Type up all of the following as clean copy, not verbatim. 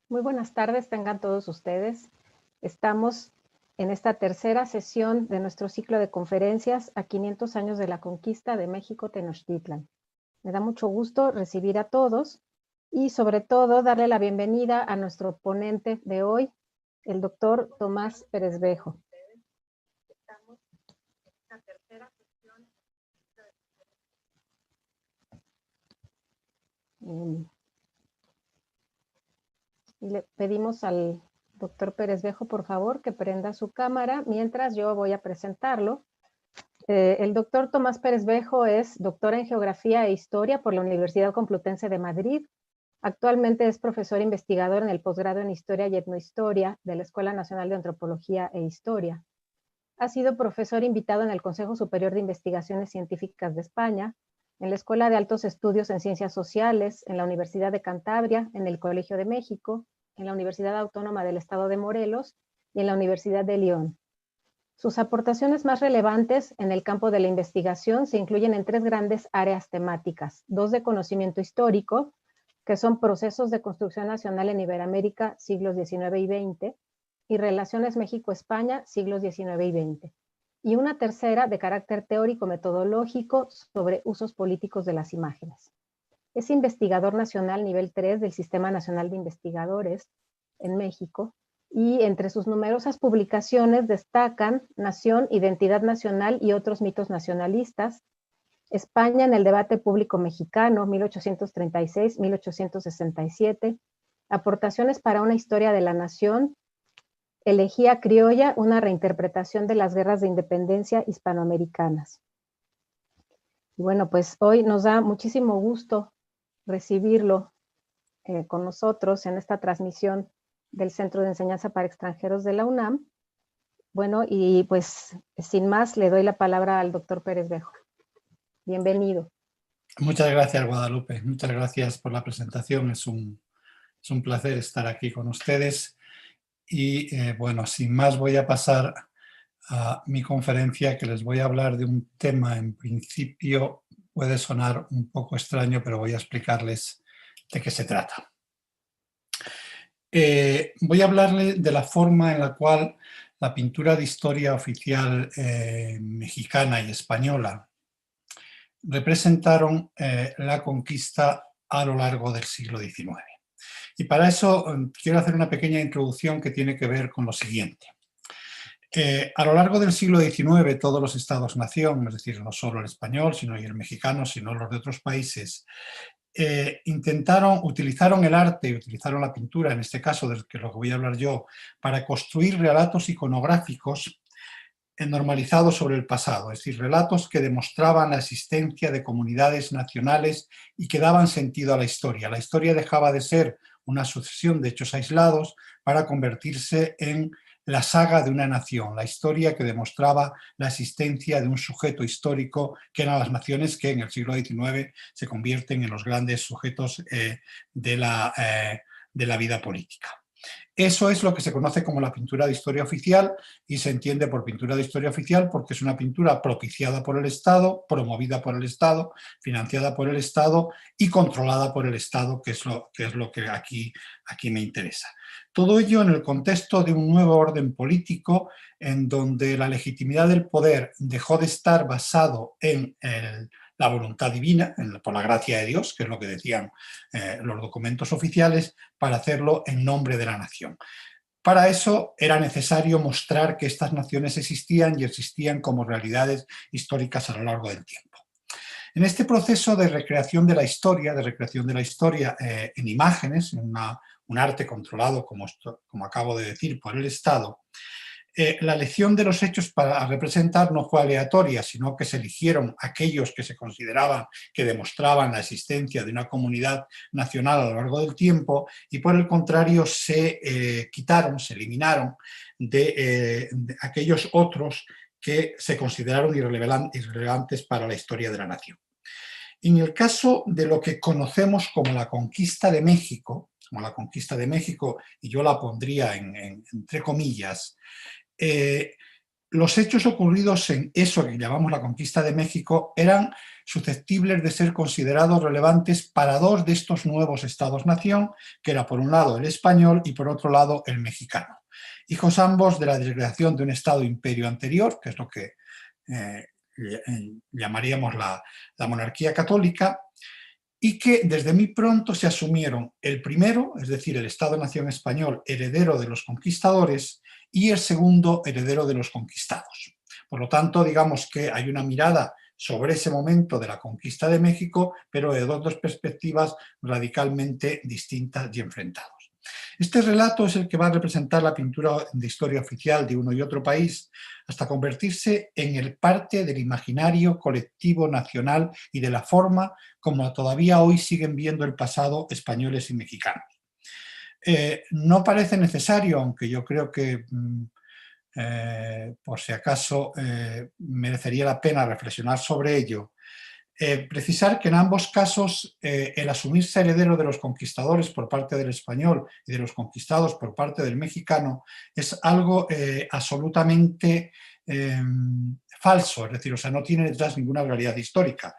Muy buenas tardes, tengan todos ustedes. Estamos en esta tercera sesión de nuestro ciclo de conferencias a 500 años de la conquista de México Tenochtitlan. Me da mucho gusto recibir a todos y sobre todo darle la bienvenida a nuestro ponente de hoy, el doctor Tomás Pérez Bejo. Estamos en esta tercera sesión. Y le pedimos al doctor Pérez Bejo, por favor, que prenda su cámara mientras yo voy a presentarlo. El doctor Tomás Pérez Bejo es doctor en Geografía e Historia por la Universidad Complutense de Madrid. Actualmente es profesor investigador en el posgrado en Historia y Etnohistoria de la Escuela Nacional de Antropología e Historia. Ha sido profesor invitado en el Consejo Superior de Investigaciones Científicas de España, en la Escuela de Altos Estudios en Ciencias Sociales, en la Universidad de Cantabria, en el Colegio de México, en la Universidad Autónoma del Estado de Morelos y en la Universidad de León. Sus aportaciones más relevantes en el campo de la investigación se incluyen en tres grandes áreas temáticas, dos de conocimiento histórico, que son procesos de construcción nacional en Iberoamérica, siglos XIX y XX, y relaciones México-España, siglos XIX y XX, y una tercera de carácter teórico-metodológico sobre usos políticos de las imágenes. Es investigador nacional nivel 3 del Sistema Nacional de Investigadores en México, y entre sus numerosas publicaciones destacan Nación, Identidad Nacional y otros mitos nacionalistas, España en el debate público mexicano, 1836-1867, Aportaciones para una historia de la nación, Elegía criolla, una reinterpretación de las guerras de independencia hispanoamericanas. Y bueno, pues hoy nos da muchísimo gusto recibirlo con nosotros en esta transmisión del Centro de Enseñanza para Extranjeros de la UNAM. Bueno, y pues sin más le doy la palabra al doctor Pérez Bejo. Bienvenido. Muchas gracias, Guadalupe. Muchas gracias por la presentación. Es un placer estar aquí con ustedes. Y bueno, sin más voy a pasar a mi conferencia, que les voy a hablar de un tema en principio puede sonar un poco extraño, pero voy a explicarles de qué se trata. Voy a hablarles de la forma en la cual la pintura de historia oficial mexicana y española representaron la conquista a lo largo del siglo XIX. Y para eso quiero hacer una pequeña introducción que tiene que ver con lo siguiente. A lo largo del siglo XIX, todos los estados-nación, es decir, no solo el español, sino y el mexicano, sino los de otros países, utilizaron el arte y utilizaron la pintura, en este caso, de lo que voy a hablar yo, para construir relatos iconográficos normalizados sobre el pasado, es decir, relatos que demostraban la existencia de comunidades nacionales y que daban sentido a la historia. La historia dejaba de ser una sucesión de hechos aislados para convertirse en la saga de una nación, la historia que demostraba la existencia de un sujeto histórico que eran las naciones que en el siglo XIX se convierten en los grandes sujetos de la vida política. Eso es lo que se conoce como la pintura de historia oficial y se entiende por pintura de historia oficial porque es una pintura propiciada por el Estado, promovida por el Estado, financiada por el Estado y controlada por el Estado, que es lo que aquí me interesa. Todo ello en el contexto de un nuevo orden político en donde la legitimidad del poder dejó de estar basado en la voluntad divina, por la gracia de Dios, que es lo que decían los documentos oficiales, para hacerlo en nombre de la nación. Para eso era necesario mostrar que estas naciones existían y existían como realidades históricas a lo largo del tiempo. En este proceso de recreación de la historia, en imágenes, en un arte controlado, como acabo de decir, por el Estado, la elección de los hechos para representar no fue aleatoria, sino que se eligieron aquellos que se consideraban que demostraban la existencia de una comunidad nacional a lo largo del tiempo y por el contrario se se eliminaron de aquellos otros que se consideraron irrelevantes para la historia de la nación. En el caso de lo que conocemos como la conquista de México, y yo la pondría entre comillas, los hechos ocurridos en eso que llamamos la conquista de México eran susceptibles de ser considerados relevantes para dos de estos nuevos estados-nación, que era por un lado el español y por otro lado el mexicano, hijos ambos de la desgregación de un estado-imperio anterior, que es lo que llamaríamos la monarquía católica, y que desde muy pronto se asumieron el primero, es decir, el Estado-Nación español, heredero de los conquistadores, y el segundo, heredero de los conquistados. Por lo tanto, digamos que hay una mirada sobre ese momento de la conquista de México, pero de dos perspectivas radicalmente distintas y enfrentadas. Este relato es el que va a representar la pintura de historia oficial de uno y otro país hasta convertirse en el parte del imaginario colectivo nacional y de la forma como todavía hoy siguen viendo el pasado españoles y mexicanos. No parece necesario, aunque yo creo que por si acaso merecería la pena reflexionar sobre ello, precisar que en ambos casos el asumirse heredero de los conquistadores por parte del español y de los conquistados por parte del mexicano es algo absolutamente falso, es decir, o sea, no tiene detrás ninguna realidad histórica.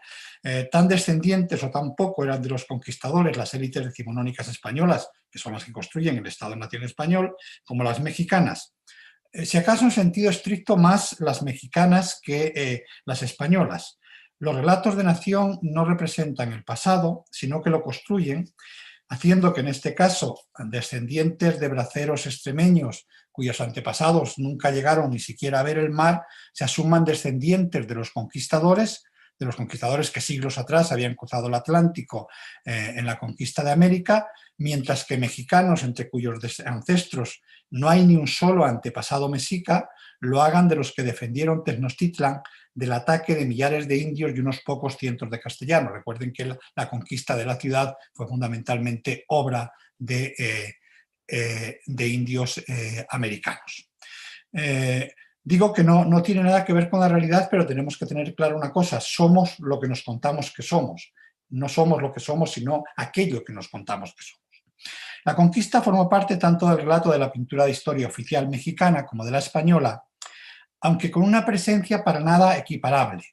Tan descendientes o tan poco eran de los conquistadores las élites decimonónicas españolas, que son las que construyen el Estado-Nación español, como las mexicanas. Si acaso en sentido estricto más las mexicanas que las españolas. Los relatos de nación no representan el pasado, sino que lo construyen, haciendo que en este caso descendientes de braceros extremeños cuyos antepasados nunca llegaron ni siquiera a ver el mar, se asuman descendientes de los conquistadores que siglos atrás habían cruzado el Atlántico en la conquista de América, mientras que mexicanos entre cuyos ancestros no hay ni un solo antepasado mexica, lo hagan de los que defendieron Tenochtitlan del ataque de millares de indios y unos pocos cientos de castellanos. Recuerden que la conquista de la ciudad fue fundamentalmente obra de indios americanos. Digo que no tiene nada que ver con la realidad, pero tenemos que tener claro una cosa: somos lo que nos contamos que somos. No somos lo que somos, sino aquello que nos contamos que somos. La conquista formó parte tanto del relato de la pintura de historia oficial mexicana como de la española, aunque con una presencia para nada equiparable.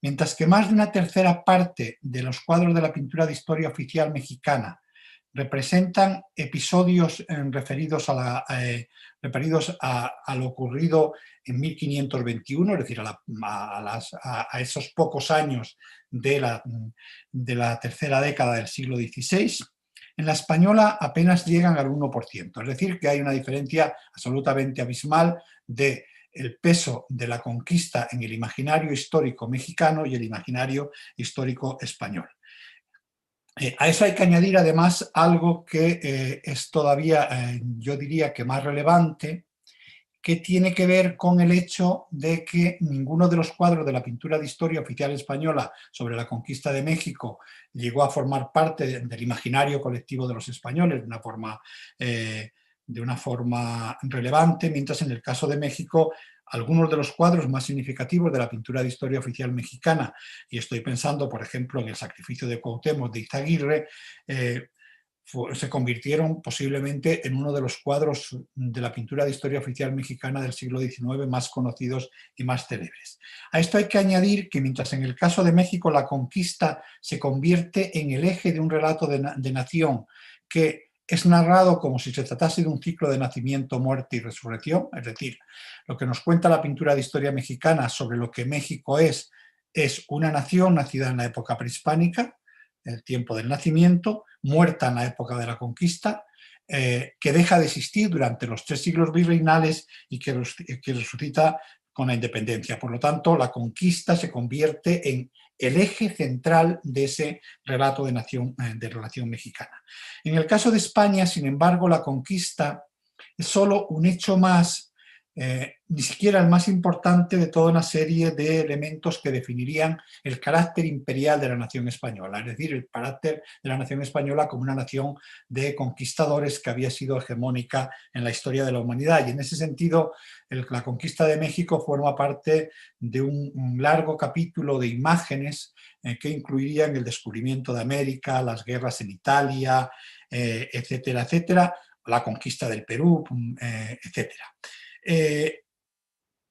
Mientras que más de una tercera parte de los cuadros de la pintura de historia oficial mexicana representan episodios referidos a lo ocurrido en 1521, es decir, a esos pocos años de la tercera década del siglo XVI, en la española apenas llegan al 1%, es decir, que hay una diferencia absolutamente abismal de el peso de la conquista en el imaginario histórico mexicano y el imaginario histórico español. A eso hay que añadir además algo que es todavía, yo diría que más relevante, que tiene que ver con el hecho de que ninguno de los cuadros de la pintura de historia oficial española sobre la conquista de México llegó a formar parte del imaginario colectivo de los españoles de una forma relevante, mientras en el caso de México algunos de los cuadros más significativos de la pintura de historia oficial mexicana, y estoy pensando, por ejemplo, en el sacrificio de Cuauhtémoc de Izaguirre, se convirtieron posiblemente en uno de los cuadros de la pintura de historia oficial mexicana del siglo XIX más conocidos y más célebres. A esto hay que añadir que mientras en el caso de México la conquista se convierte en el eje de un relato de nación que es narrado como si se tratase de un ciclo de nacimiento, muerte y resurrección, es decir, lo que nos cuenta la pintura de historia mexicana sobre lo que México es una nación nacida en la época prehispánica, el tiempo del nacimiento, muerta en la época de la conquista, que deja de existir durante los 3 siglos virreinales y que resucita con la independencia. Por lo tanto, la conquista se convierte en el eje central de ese relato de relación mexicana. En el caso de España, sin embargo, la conquista es solo un hecho más, ni siquiera el más importante de toda una serie de elementos que definirían el carácter imperial de la nación española, es decir, el carácter de la nación española como una nación de conquistadores que había sido hegemónica en la historia de la humanidad. Y en ese sentido, la conquista de México forma parte de un largo capítulo de imágenes que incluirían el descubrimiento de América, las guerras en Italia, etcétera, etcétera, la conquista del Perú, etcétera.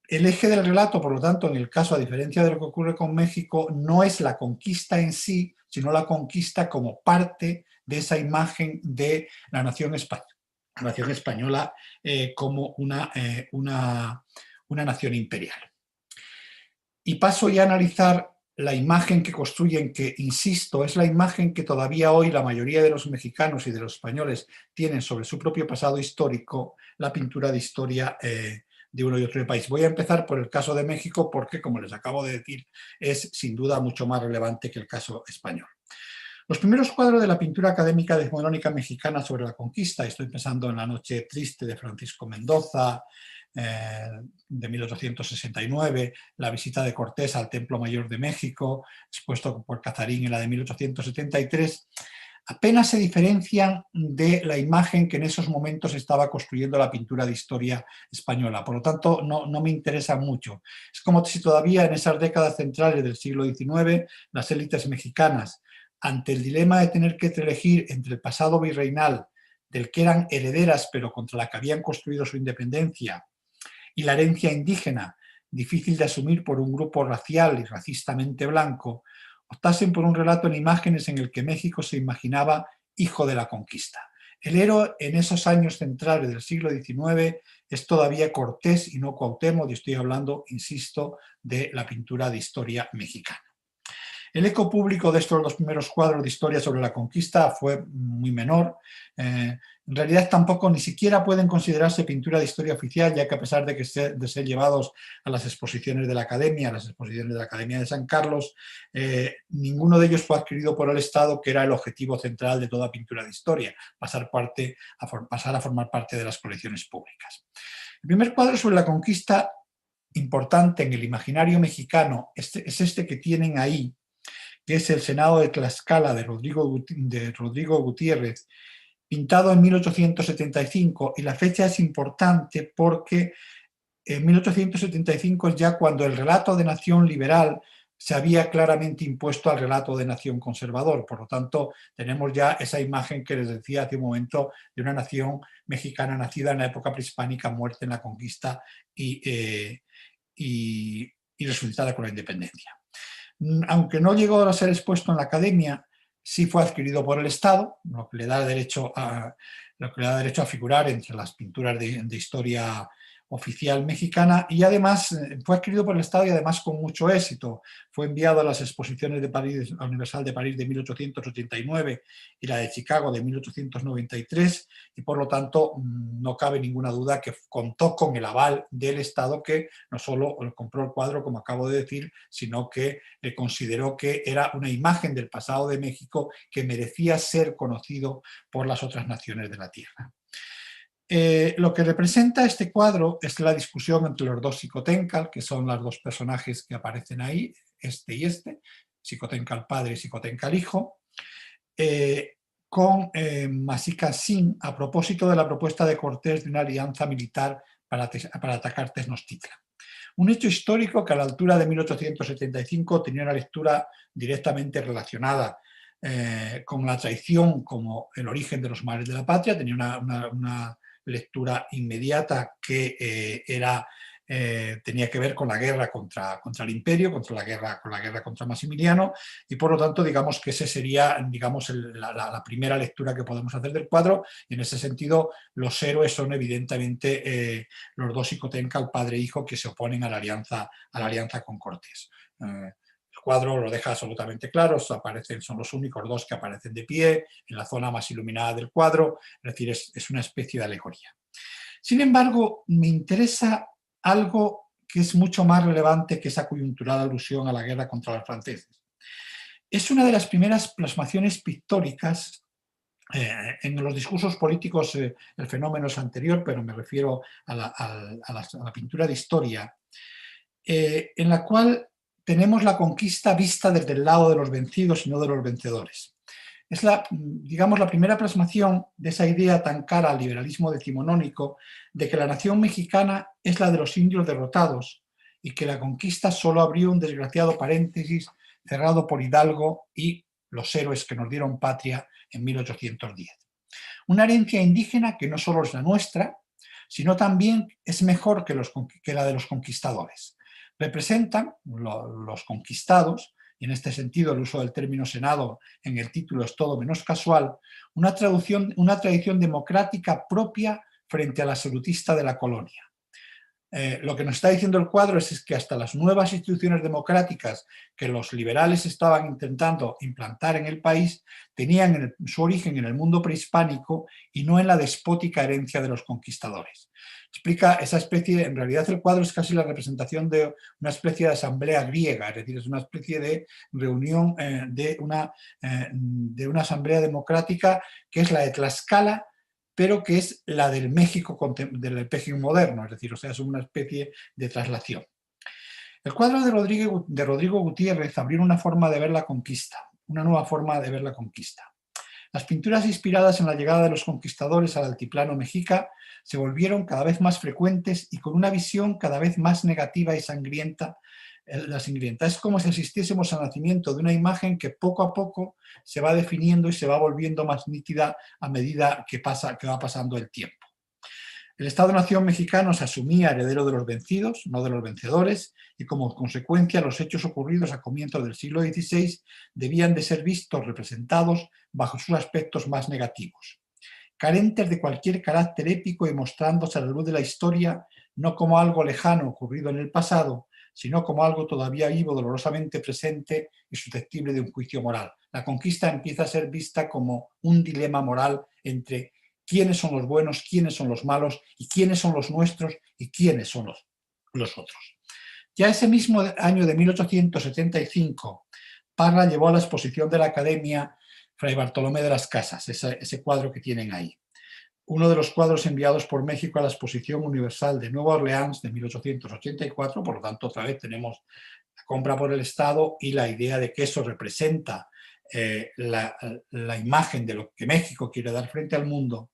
El eje del relato, por lo tanto, en el caso, a diferencia de lo que ocurre con México, no es la conquista en sí, sino la conquista como parte de esa imagen de la nación española, como una nación imperial. Y paso ya a analizar la imagen que construyen, que, insisto, es la imagen que todavía hoy la mayoría de los mexicanos y de los españoles tienen sobre su propio pasado histórico, la pintura de historia de uno y otro país. Voy a empezar por el caso de México porque, como les acabo de decir, es sin duda mucho más relevante que el caso español. Los primeros cuadros de la pintura académica decimonónica mexicana sobre la conquista, estoy pensando en La noche triste de Francisco Mendoza, de 1869, la visita de Cortés al Templo Mayor de México, expuesto por Cazarín en la de 1873, apenas se diferencian de la imagen que en esos momentos estaba construyendo la pintura de historia española. Por lo tanto, no me interesa mucho. Es como si todavía en esas décadas centrales del siglo XIX, las élites mexicanas, ante el dilema de tener que elegir entre el pasado virreinal, del que eran herederas pero contra la que habían construido su independencia, y la herencia indígena, difícil de asumir por un grupo racial y racistamente blanco, optasen por un relato en imágenes en el que México se imaginaba hijo de la conquista. El héroe en esos años centrales del siglo XIX es todavía Cortés y no Cuauhtémoc, y estoy hablando, insisto, de la pintura de historia mexicana. El eco público de estos dos primeros cuadros de historia sobre la conquista fue muy menor. En realidad tampoco ni siquiera pueden considerarse pintura de historia oficial, ya que a pesar de ser llevados a las exposiciones de la Academia, de San Carlos, ninguno de ellos fue adquirido por el Estado, que era el objetivo central de toda pintura de historia, pasar a formar parte de las colecciones públicas. El primer cuadro sobre la conquista importante en el imaginario mexicano es este que tienen ahí, que es el Senado de Tlaxcala de Rodrigo Gutiérrez, pintado en 1875, y la fecha es importante porque en 1875 es ya cuando el relato de nación liberal se había claramente impuesto al relato de nación conservador. Por lo tanto, tenemos ya esa imagen que les decía hace un momento de una nación mexicana nacida en la época prehispánica, muerta en la conquista y resucitada con la independencia. Aunque no llegó a ser expuesto en la Academia, sí fue adquirido por el Estado, lo que le da derecho a figurar entre las pinturas de historia oficial mexicana, y además fue adquirido por el Estado y además con mucho éxito. Fue enviado a las exposiciones de París, Universal de París de 1889 y la de Chicago de 1893, y por lo tanto no cabe ninguna duda que contó con el aval del Estado, que no solo compró el cuadro, como acabo de decir, sino que consideró que era una imagen del pasado de México que merecía ser conocido por las otras naciones de la tierra. Lo que representa este cuadro es la discusión entre los dos Xicoténcatl, que son los dos personajes que aparecen ahí, este y este, Xicoténcatl padre y Xicoténcatl hijo, con Maxicalcingo a propósito de la propuesta de Cortés de una alianza militar para atacar Tenochtitlan. Un hecho histórico que a la altura de 1875 tenía una lectura directamente relacionada con la traición como el origen de los males de la patria, tenía una lectura inmediata que tenía que ver con la guerra contra el imperio, con la guerra contra Maximiliano, y por lo tanto digamos que esa sería la primera lectura que podemos hacer del cuadro, y en ese sentido los héroes son evidentemente los dos Xicoténcatl, padre e hijo, que se oponen a la alianza con Cortés. El cuadro lo deja absolutamente claro, son los únicos dos que aparecen de pie en la zona más iluminada del cuadro, es decir, es una especie de alegoría. Sin embargo, me interesa algo que es mucho más relevante que esa coyuntural alusión a la guerra contra los franceses. Es una de las primeras plasmaciones pictóricas. En los discursos políticos el fenómeno es anterior, pero me refiero a la pintura de historia, en la cual tenemos la conquista vista desde el lado de los vencidos y no de los vencedores. Es digamos, la primera plasmación de esa idea tan cara al liberalismo decimonónico de que la nación mexicana es la de los indios derrotados y que la conquista solo abrió un desgraciado paréntesis cerrado por Hidalgo y los héroes que nos dieron patria en 1810. Una herencia indígena que no solo es la nuestra, sino también es mejor que la de los conquistadores. Representan los conquistados, y en este sentido el uso del término Senado en el título es todo menos casual, una tradición democrática propia frente a la absolutista de la colonia. Lo que nos está diciendo el cuadro es que hasta las nuevas instituciones democráticas que los liberales estaban intentando implantar en el país tenían su origen en el mundo prehispánico y no en la despótica herencia de los conquistadores. Explica esa especie, en realidad el cuadro es casi la representación de una especie de asamblea griega, es decir, es una especie de reunión de una asamblea democrática que es la de Tlaxcala, pero que es la del México moderno, es decir, o sea, es una especie de traslación. El cuadro de Rodrigo Gutiérrez abrió una forma de ver la conquista, una nueva forma de ver la conquista. Las pinturas inspiradas en la llegada de los conquistadores al altiplano mexica se volvieron cada vez más frecuentes y con una visión cada vez más negativa y sangrienta. Es como si asistiésemos al nacimiento de una imagen que poco a poco se va definiendo y se va volviendo más nítida a medida que va pasando el tiempo. El Estado-Nación mexicano se asumía heredero de los vencidos, no de los vencedores, y como consecuencia los hechos ocurridos a comienzos del siglo XVI debían de ser vistos representados bajo sus aspectos más negativos. Carentes de cualquier carácter épico y mostrándose a la luz de la historia no como algo lejano ocurrido en el pasado, sino como algo todavía vivo, dolorosamente presente y susceptible de un juicio moral. La conquista empieza a ser vista como un dilema moral entre quiénes son los buenos, quiénes son los malos, y quiénes son los nuestros y quiénes son los otros. Ya ese mismo año de 1875, Parra llevó a la exposición de la Academia Fray Bartolomé de las Casas, ese cuadro que tienen ahí. Uno de los cuadros enviados por México a la Exposición Universal de Nueva Orleans de 1884, por lo tanto otra vez tenemos la compra por el Estado y la idea de que eso representa la imagen de lo que México quiere dar frente al mundo.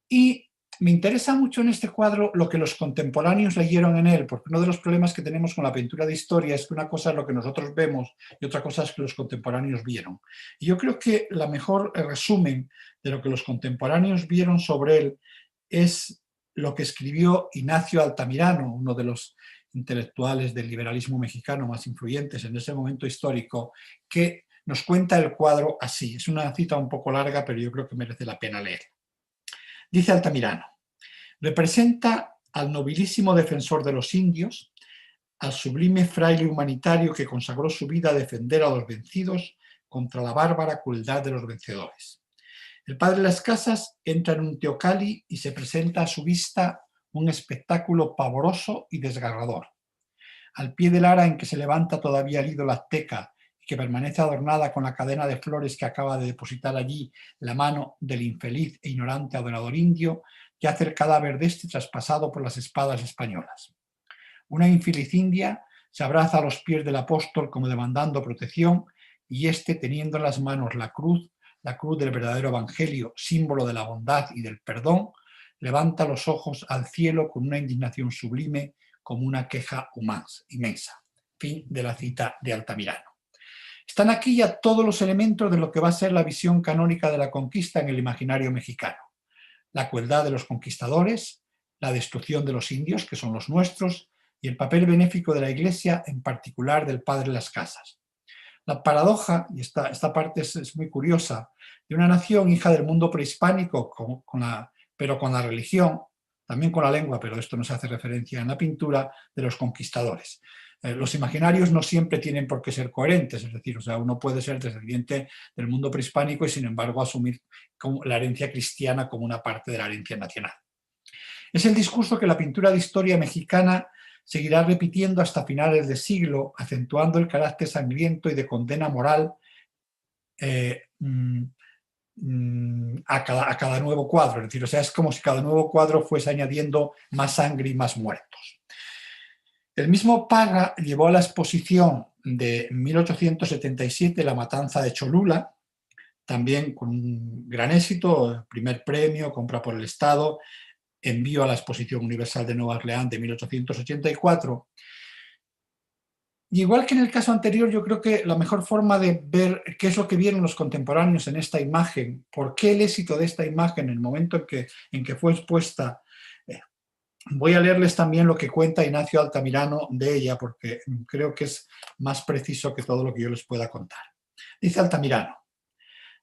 Y me interesa mucho en este cuadro lo que los contemporáneos leyeron en él, porque uno de los problemas que tenemos con la pintura de historia es que una cosa es lo que nosotros vemos y otra cosa es que los contemporáneos vieron. Y yo creo que la mejor resumen de lo que los contemporáneos vieron sobre él es lo que escribió Ignacio Altamirano, uno de los intelectuales del liberalismo mexicano más influyentes en ese momento histórico, que nos cuenta el cuadro así. Es una cita un poco larga, pero yo creo que merece la pena leer. Dice Altamirano: representa al nobilísimo defensor de los indios, al sublime fraile humanitario que consagró su vida a defender a los vencidos contra la bárbara crueldad de los vencedores. El padre Las Casas entra en un teocalli y se presenta a su vista un espectáculo pavoroso y desgarrador. Al pie del ara en que se levanta todavía el ídolo azteca y que permanece adornada con la cadena de flores que acaba de depositar allí la mano del infeliz e ignorante adorador indio, yace el cadáver de este traspasado por las espadas españolas. Una infeliz india se abraza a los pies del apóstol como demandando protección y éste, teniendo en las manos la cruz del verdadero evangelio, símbolo de la bondad y del perdón, levanta los ojos al cielo con una indignación sublime como una queja inmensa. Fin de la cita de Altamirano. Están aquí ya todos los elementos de lo que va a ser la visión canónica de la conquista en el imaginario mexicano. La crueldad de los conquistadores, la destrucción de los indios, que son los nuestros, y el papel benéfico de la Iglesia, en particular del padre Las Casas. La paradoja, y esta parte es muy curiosa, de una nación hija del mundo prehispánico, pero con la religión, también con la lengua, pero esto no se hace referencia en la pintura, de los conquistadores. Los imaginarios no siempre tienen por qué ser coherentes, es decir, o sea, uno puede ser descendiente del mundo prehispánico y sin embargo asumir la herencia cristiana como una parte de la herencia nacional. Es el discurso que la pintura de historia mexicana seguirá repitiendo hasta finales de siglo, acentuando el carácter sangriento y de condena moral a cada nuevo cuadro. Es decir, o sea, es como si cada nuevo cuadro fuese añadiendo más sangre y más muertos. El mismo Parra llevó a la exposición de 1877 La matanza de Cholula, también con un gran éxito, primer premio, compra por el Estado, envío a la Exposición Universal de Nueva Orleans de 1884. Y igual que en el caso anterior, yo creo que la mejor forma de ver qué es lo que vieron los contemporáneos en esta imagen, por qué el éxito de esta imagen en el momento en que fue expuesta Voy a leerles también lo que cuenta Ignacio Altamirano de ella, porque creo que es más preciso que todo lo que yo les pueda contar. Dice Altamirano,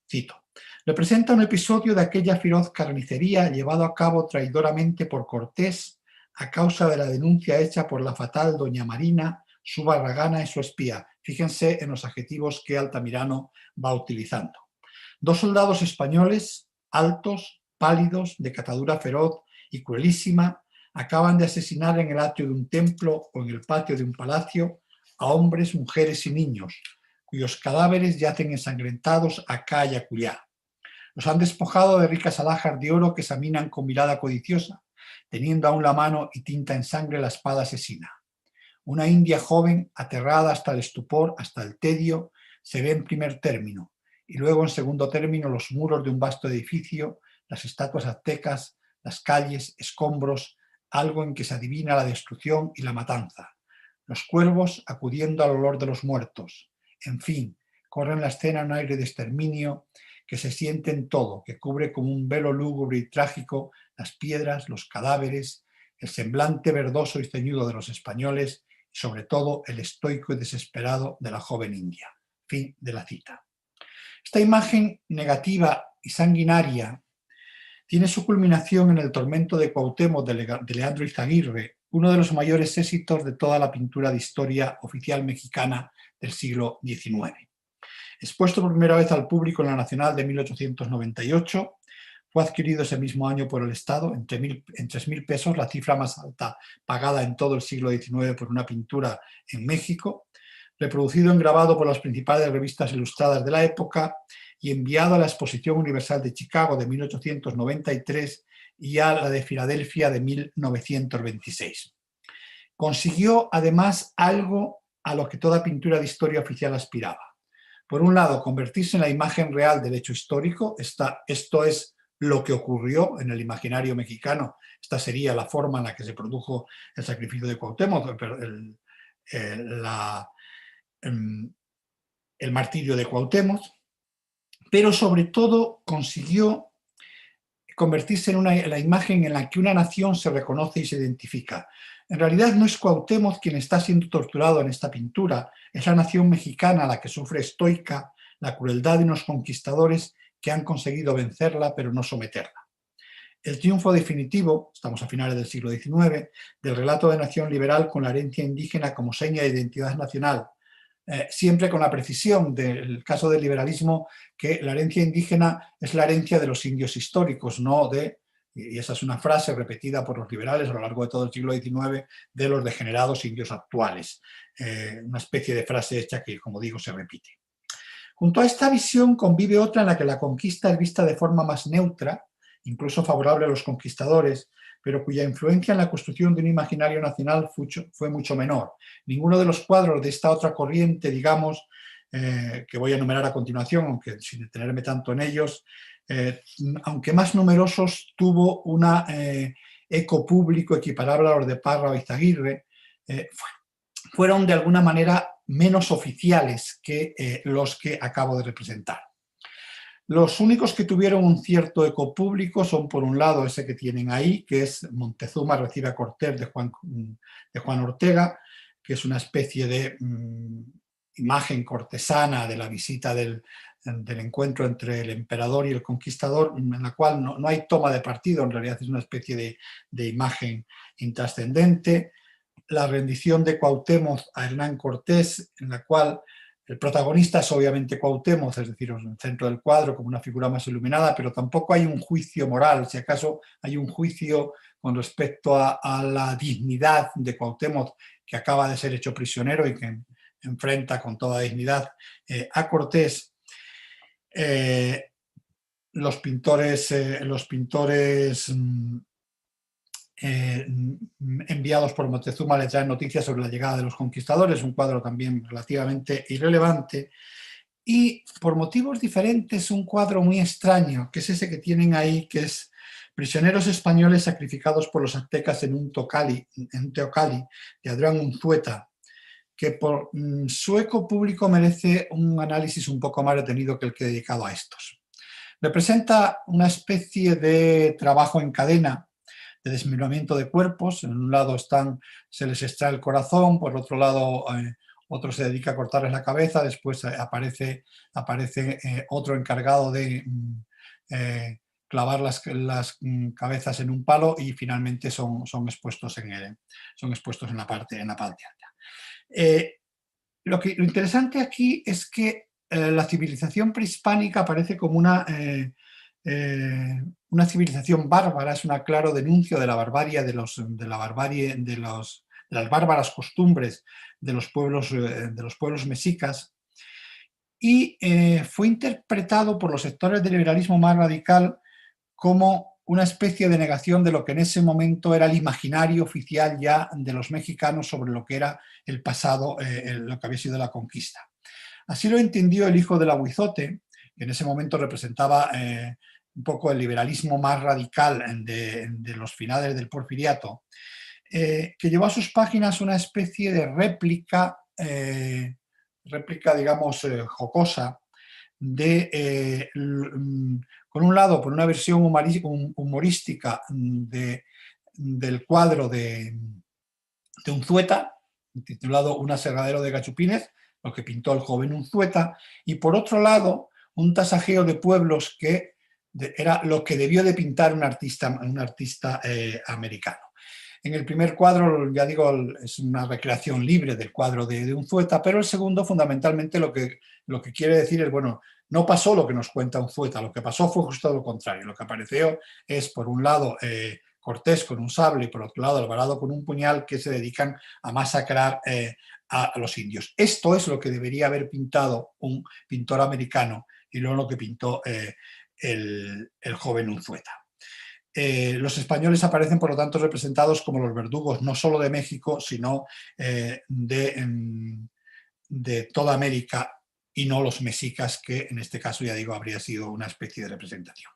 cito, representa un episodio de aquella feroz carnicería llevado a cabo traidoramente por Cortés a causa de la denuncia hecha por la fatal doña Marina, su barragana y su espía. Fíjense en los adjetivos que Altamirano va utilizando. Dos soldados españoles, altos, pálidos, de catadura feroz y cruelísima, acaban de asesinar en el atrio de un templo o en el patio de un palacio a hombres, mujeres y niños, cuyos cadáveres yacen ensangrentados acá y acullá. Los han despojado de ricas alhajas de oro que examinan con mirada codiciosa, teniendo aún la mano y tinta en sangre la espada asesina. Una india joven, aterrada hasta el estupor, hasta el tedio, se ve en primer término, y luego en segundo término los muros de un vasto edificio, las estatuas aztecas, las calles, escombros, algo en que se adivina la destrucción y la matanza. Los cuervos acudiendo al olor de los muertos. En fin, corre en la escena un aire de exterminio que se siente en todo, que cubre como un velo lúgubre y trágico las piedras, los cadáveres, el semblante verdoso y ceñudo de los españoles y sobre todo el estoico y desesperado de la joven india. Fin de la cita. Esta imagen negativa y sanguinaria tiene su culminación en el tormento de Cuauhtémoc de Leandro Izaguirre, uno de los mayores éxitos de toda la pintura de historia oficial mexicana del siglo XIX. Expuesto por primera vez al público en la Nacional de 1898, fue adquirido ese mismo año por el Estado en 3.000 pesos, la cifra más alta pagada en todo el siglo XIX por una pintura en México, reproducido en grabado por las principales revistas ilustradas de la época y enviado a la Exposición Universal de Chicago de 1893 y a la de Filadelfia de 1926. Consiguió además algo a lo que toda pintura de historia oficial aspiraba. Por un lado, convertirse en la imagen real del hecho histórico, esto es lo que ocurrió en el imaginario mexicano, esta sería la forma en la que se produjo el sacrificio de Cuauhtémoc, el martirio de Cuauhtémoc, pero sobre todo consiguió convertirse en la imagen en la que una nación se reconoce y se identifica. En realidad no es Cuauhtémoc quien está siendo torturado en esta pintura, es la nación mexicana la que sufre estoica la crueldad de unos conquistadores que han conseguido vencerla pero no someterla. El triunfo definitivo, estamos a finales del siglo XIX, del relato de nación liberal con la herencia indígena como seña de identidad nacional, siempre con la precisión del caso del liberalismo que la herencia indígena es la herencia de los indios históricos, no de, y esa es una frase repetida por los liberales a lo largo de todo el siglo XIX, de los degenerados indios actuales. Una especie de frase hecha que, como digo, se repite. Junto a esta visión convive otra en la que la conquista es vista de forma más neutra, incluso favorable a los conquistadores, pero cuya influencia en la construcción de un imaginario nacional fue mucho menor. Ninguno de los cuadros de esta otra corriente, digamos, que voy a enumerar a continuación, aunque sin detenerme tanto en ellos, aunque más numerosos, tuvo un eco público equiparable a los de Parra o Izaguirre, fueron de alguna manera menos oficiales que los que acabo de representar. Los únicos que tuvieron un cierto eco público son, por un lado, ese que tienen ahí, que es Montezuma recibe a Cortés de Juan Ortega, que es una especie de imagen cortesana de la visita del encuentro entre el emperador y el conquistador, en la cual no hay toma de partido, en realidad es una especie de imagen intrascendente. La rendición de Cuauhtémoc a Hernán Cortés, en la cual el protagonista es obviamente Cuauhtémoc, es decir, en el centro del cuadro como una figura más iluminada, pero tampoco hay un juicio moral, si acaso hay un juicio con respecto a la dignidad de Cuauhtémoc, que acaba de ser hecho prisionero y que enfrenta con toda dignidad a Cortés. Los pintores enviados por Montezuma le traen noticias sobre la llegada de los conquistadores, un cuadro también relativamente irrelevante, y por motivos diferentes un cuadro muy extraño, que es ese que tienen ahí, que es prisioneros españoles sacrificados por los aztecas en un teocalli de Adrián Unzueta, que por su eco público merece un análisis un poco más detenido que el que he dedicado a estos. Representa una especie de trabajo en cadena desmembramiento de cuerpos. En un lado se les extrae el corazón, por otro lado otro se dedica a cortarles la cabeza, después aparece otro encargado de clavar las cabezas en un palo y finalmente son expuestos en la parte alta. Lo interesante aquí es que la civilización prehispánica aparece como una civilización bárbara, es un claro denuncio de la barbarie, de las bárbaras costumbres de los pueblos mexicas, y fue interpretado por los sectores del liberalismo más radical como una especie de negación de lo que en ese momento era el imaginario oficial ya de los mexicanos sobre lo que era el pasado, lo que había sido la conquista. Así lo entendió el hijo del Aguizote, que en ese momento representaba un poco el liberalismo más radical de los finales del Porfiriato, que llevó a sus páginas una especie de réplica, digamos, jocosa, con un lado, por una versión humorística del cuadro de Unzueta, titulado Un aserradero de gachupines, lo que pintó el joven Unzueta, y por otro lado, un tasajeo de pueblos que era lo que debió de pintar un artista americano. En el primer cuadro, ya digo, es una recreación libre del cuadro de Unzueta, pero el segundo, fundamentalmente, lo que quiere decir es, bueno, no pasó lo que nos cuenta Unzueta, lo que pasó fue justo lo contrario. Lo que apareció es, por un lado, Cortés con un sable y por otro lado Alvarado con un puñal, que se dedican a masacrar a los indios. Esto es lo que debería haber pintado un pintor americano y no lo que pintó el joven Unzueta. Los españoles aparecen, por lo tanto, representados como los verdugos no solo de México, sino de toda América, y no los mexicas, que en este caso, ya digo, habría sido una especie de representación.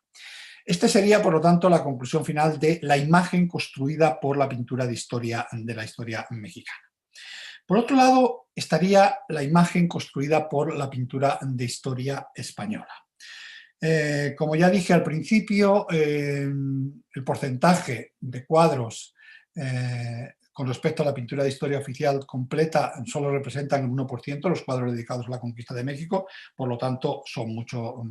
Esta sería, por lo tanto, la conclusión final de la imagen construida por la pintura de la historia mexicana. Por otro lado, estaría la imagen construida por la pintura de historia española. Como ya dije al principio, el porcentaje de cuadros con respecto a la pintura de historia oficial completa solo representan el 1% los cuadros dedicados a la conquista de México, por lo tanto son mucho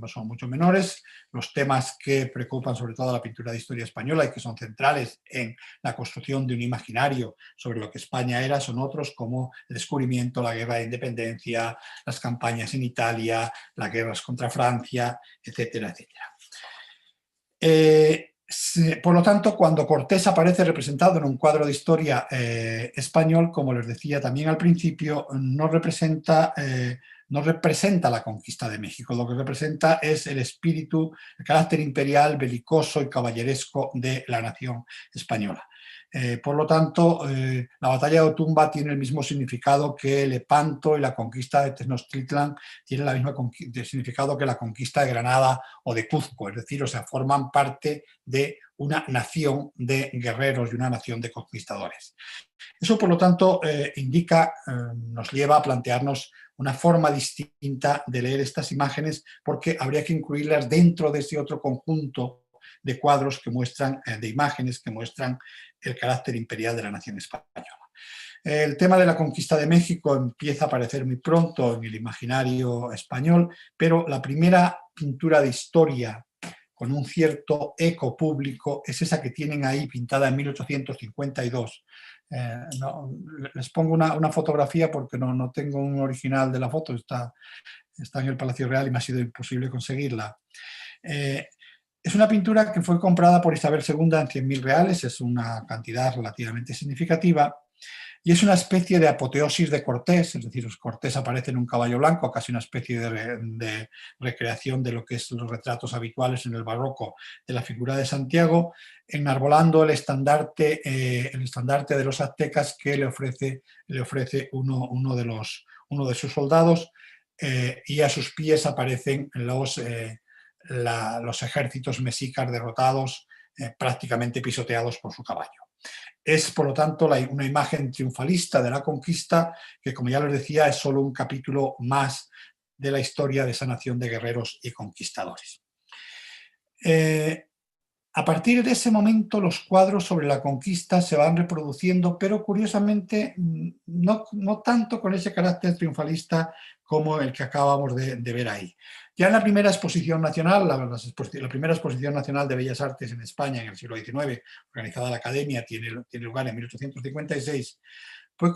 menores. Los temas que preocupan sobre todo a la pintura de historia española y que son centrales en la construcción de un imaginario sobre lo que España era son otros, como el descubrimiento, la guerra de independencia, las campañas en Italia, las guerras contra Francia, etcétera, etcétera. Por lo tanto, cuando Cortés aparece representado en un cuadro de historia español, como les decía también al principio, no representa la conquista de México. Lo que representa es el espíritu, el carácter imperial, belicoso y caballeresco de la nación española. Por lo tanto, la batalla de Otumba tiene el mismo significado que Lepanto, y la conquista de Tenochtitlan tiene el mismo significado que la conquista de Granada o de Cuzco, es decir, forman parte de una nación de guerreros y una nación de conquistadores. Eso, por lo tanto, nos lleva a plantearnos una forma distinta de leer estas imágenes, porque habría que incluirlas dentro de ese otro conjunto de cuadros de imágenes que muestran el carácter imperial de la nación española. El tema de la conquista de México empieza a aparecer muy pronto en el imaginario español, pero la primera pintura de historia con un cierto eco público es esa que tienen ahí pintada en 1852. Les pongo una fotografía porque no tengo un original de la foto, está en el Palacio Real y me ha sido imposible conseguirla. Es una pintura que fue comprada por Isabel II en 100.000 reales, es una cantidad relativamente significativa, y es una especie de apoteosis de Cortés, es decir, Cortés aparece en un caballo blanco, casi una especie de recreación de lo que son los retratos habituales en el barroco de la figura de Santiago, enarbolando el estandarte de los aztecas que le ofrece uno de sus soldados, y a sus pies aparecen los ejércitos mexicas derrotados, prácticamente pisoteados por su caballo. Es, por lo tanto, una imagen triunfalista de la conquista que, como ya les decía, es solo un capítulo más de la historia de esa nación de guerreros y conquistadores. A partir de ese momento los cuadros sobre la conquista se van reproduciendo, pero curiosamente no tanto con ese carácter triunfalista como el que acabamos de ver ahí. Ya en la primera exposición nacional, la primera exposición nacional de Bellas Artes en España en el siglo XIX, organizada en la Academia, tiene lugar en 1856, fue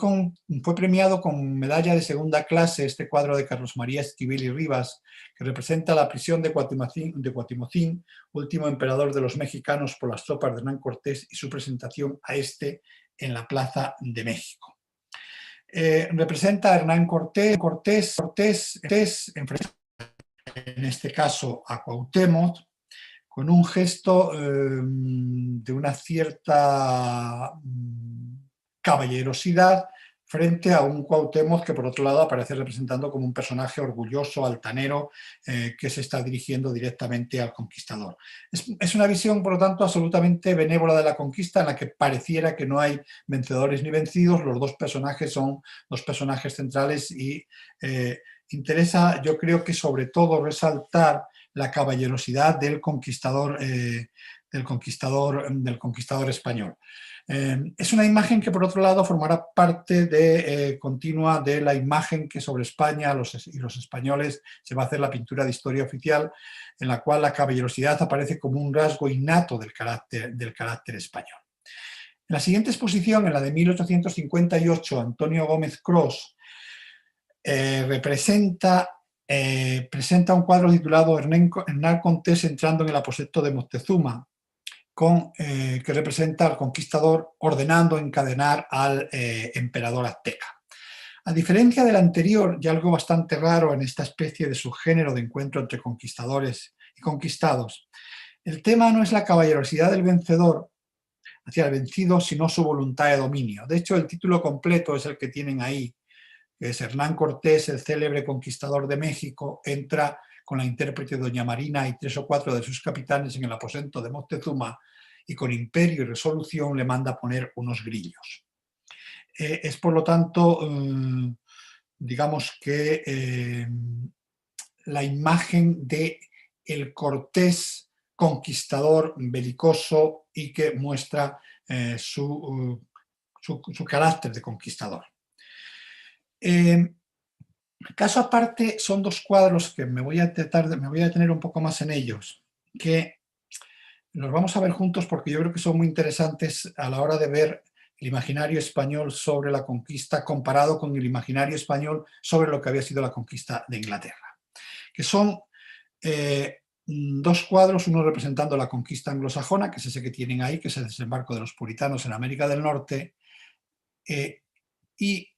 premiado con medalla de segunda clase este cuadro de Carlos María Esquivel y Rivas, que representa la prisión de Cuatimocín, último emperador de los mexicanos por las tropas de Hernán Cortés, y su presentación a este en la Plaza de México. Representa a Hernán Cortés en este caso a Cuauhtémoc, con un gesto de una cierta caballerosidad frente a un Cuauhtémoc que por otro lado aparece representando como un personaje orgulloso, altanero, que se está dirigiendo directamente al conquistador. Es una visión, por lo tanto, absolutamente benévola de la conquista, en la que pareciera que no hay vencedores ni vencidos. Los dos personajes son los personajes centrales y interesa, yo creo que sobre todo resaltar la caballerosidad del conquistador español. Es una imagen que, por otro lado, formará parte continua de la imagen que sobre España y los españoles se va a hacer la pintura de historia oficial, en la cual la caballerosidad aparece como un rasgo innato del carácter español. En la siguiente exposición, en la de 1858, Antonio Gómez Cros presenta un cuadro titulado Hernán Cortés entrando en el aposento de Moctezuma, que representa al conquistador ordenando encadenar al emperador azteca. A diferencia del anterior, y algo bastante raro en esta especie de subgénero de encuentro entre conquistadores y conquistados, el tema no es la caballerosidad del vencedor hacia el vencido, sino su voluntad de dominio. De hecho, el título completo es el que tienen ahí, que es Hernán Cortés, el célebre conquistador de México, entra con la intérprete doña Marina y 3 o 4 de sus capitanes en el aposento de Moctezuma y con imperio y resolución le manda poner unos grillos. Es por lo tanto, digamos que la imagen de el Cortés conquistador belicoso y que muestra su carácter de conquistador. Caso aparte, son dos cuadros que me voy a detener un poco más en ellos, que los vamos a ver juntos porque yo creo que son muy interesantes a la hora de ver el imaginario español sobre la conquista comparado con el imaginario español sobre lo que había sido la conquista de Inglaterra, que son dos cuadros, uno representando la conquista anglosajona, que es ese que tienen ahí, que es el desembarco de los puritanos en América del Norte, y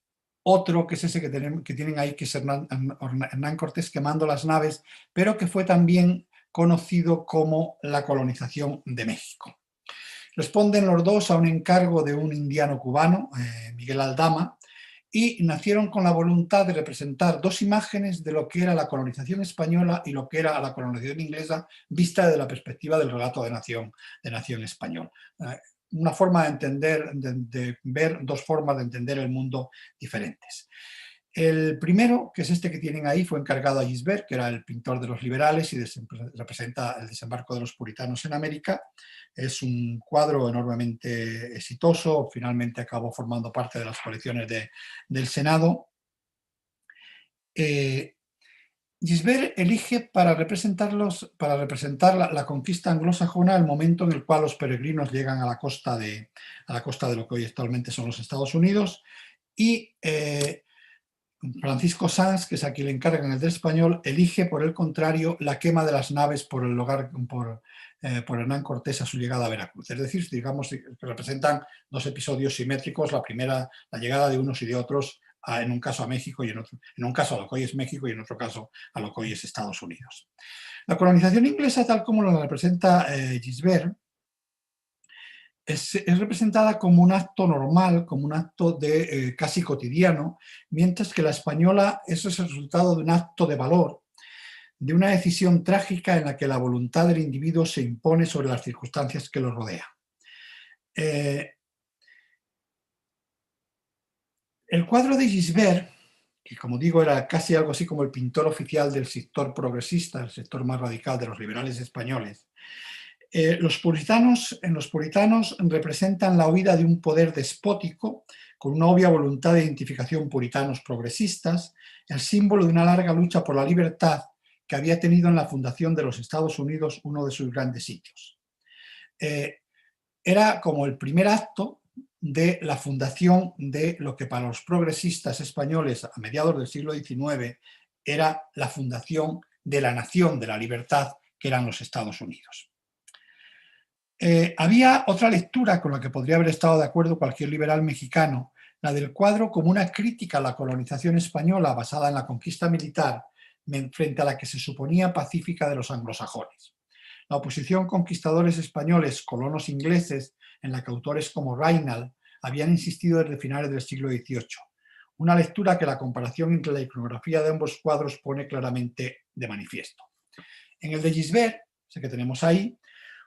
otro que es ese que tienen ahí, que es Hernán Cortés quemando las naves, pero que fue también conocido como la colonización de México. Responden los dos a un encargo de un indiano cubano, Miguel Aldama, y nacieron con la voluntad de representar dos imágenes de lo que era la colonización española y lo que era la colonización inglesa, vista desde la perspectiva del relato de nación español. Una forma de entender, de ver dos formas de entender el mundo diferentes. El primero, que es este que tienen ahí, fue encargado a Gisbert, que era el pintor de los liberales y representa el desembarco de los puritanos en América. Es un cuadro enormemente exitoso, finalmente acabó formando parte de las colecciones del Senado. Gisbert elige para representar la conquista anglosajona el momento en el cual los peregrinos llegan a la costa de lo que hoy actualmente son los Estados Unidos, y Francisco Sanz, que es a quien le encargan el de español, elige por el contrario la quema de las naves por Hernán Cortés a su llegada a Veracruz. Es decir, digamos que representan dos episodios simétricos, la primera, la llegada de unos y de otros, en un caso a México y en un caso a lo que hoy es México y en otro caso a lo que hoy es Estados Unidos. La colonización inglesa, tal como la representa Gisbert, es representada como un acto normal, como un acto casi cotidiano, mientras que la española eso es el resultado de un acto de valor, de una decisión trágica en la que la voluntad del individuo se impone sobre las circunstancias que lo rodean. El cuadro de Gisbert, que como digo era casi algo así como el pintor oficial del sector progresista, el sector más radical de los liberales españoles, Los puritanos representan la huida de un poder despótico con una obvia voluntad de identificación puritanos progresistas, el símbolo de una larga lucha por la libertad que había tenido en la fundación de los Estados Unidos uno de sus grandes sitios. Era como el primer acto de la fundación de lo que para los progresistas españoles a mediados del siglo XIX era la fundación de la nación de la libertad, que eran los Estados Unidos. Había otra lectura con la que podría haber estado de acuerdo cualquier liberal mexicano, la del cuadro como una crítica a la colonización española basada en la conquista militar frente a la que se suponía pacífica de los anglosajones. La oposición conquistadores españoles, colonos ingleses, en la que autores como Raynal habían insistido desde finales del siglo XVIII. Una lectura que la comparación entre la iconografía de ambos cuadros pone claramente de manifiesto. En el de Gisbert, ese que tenemos ahí,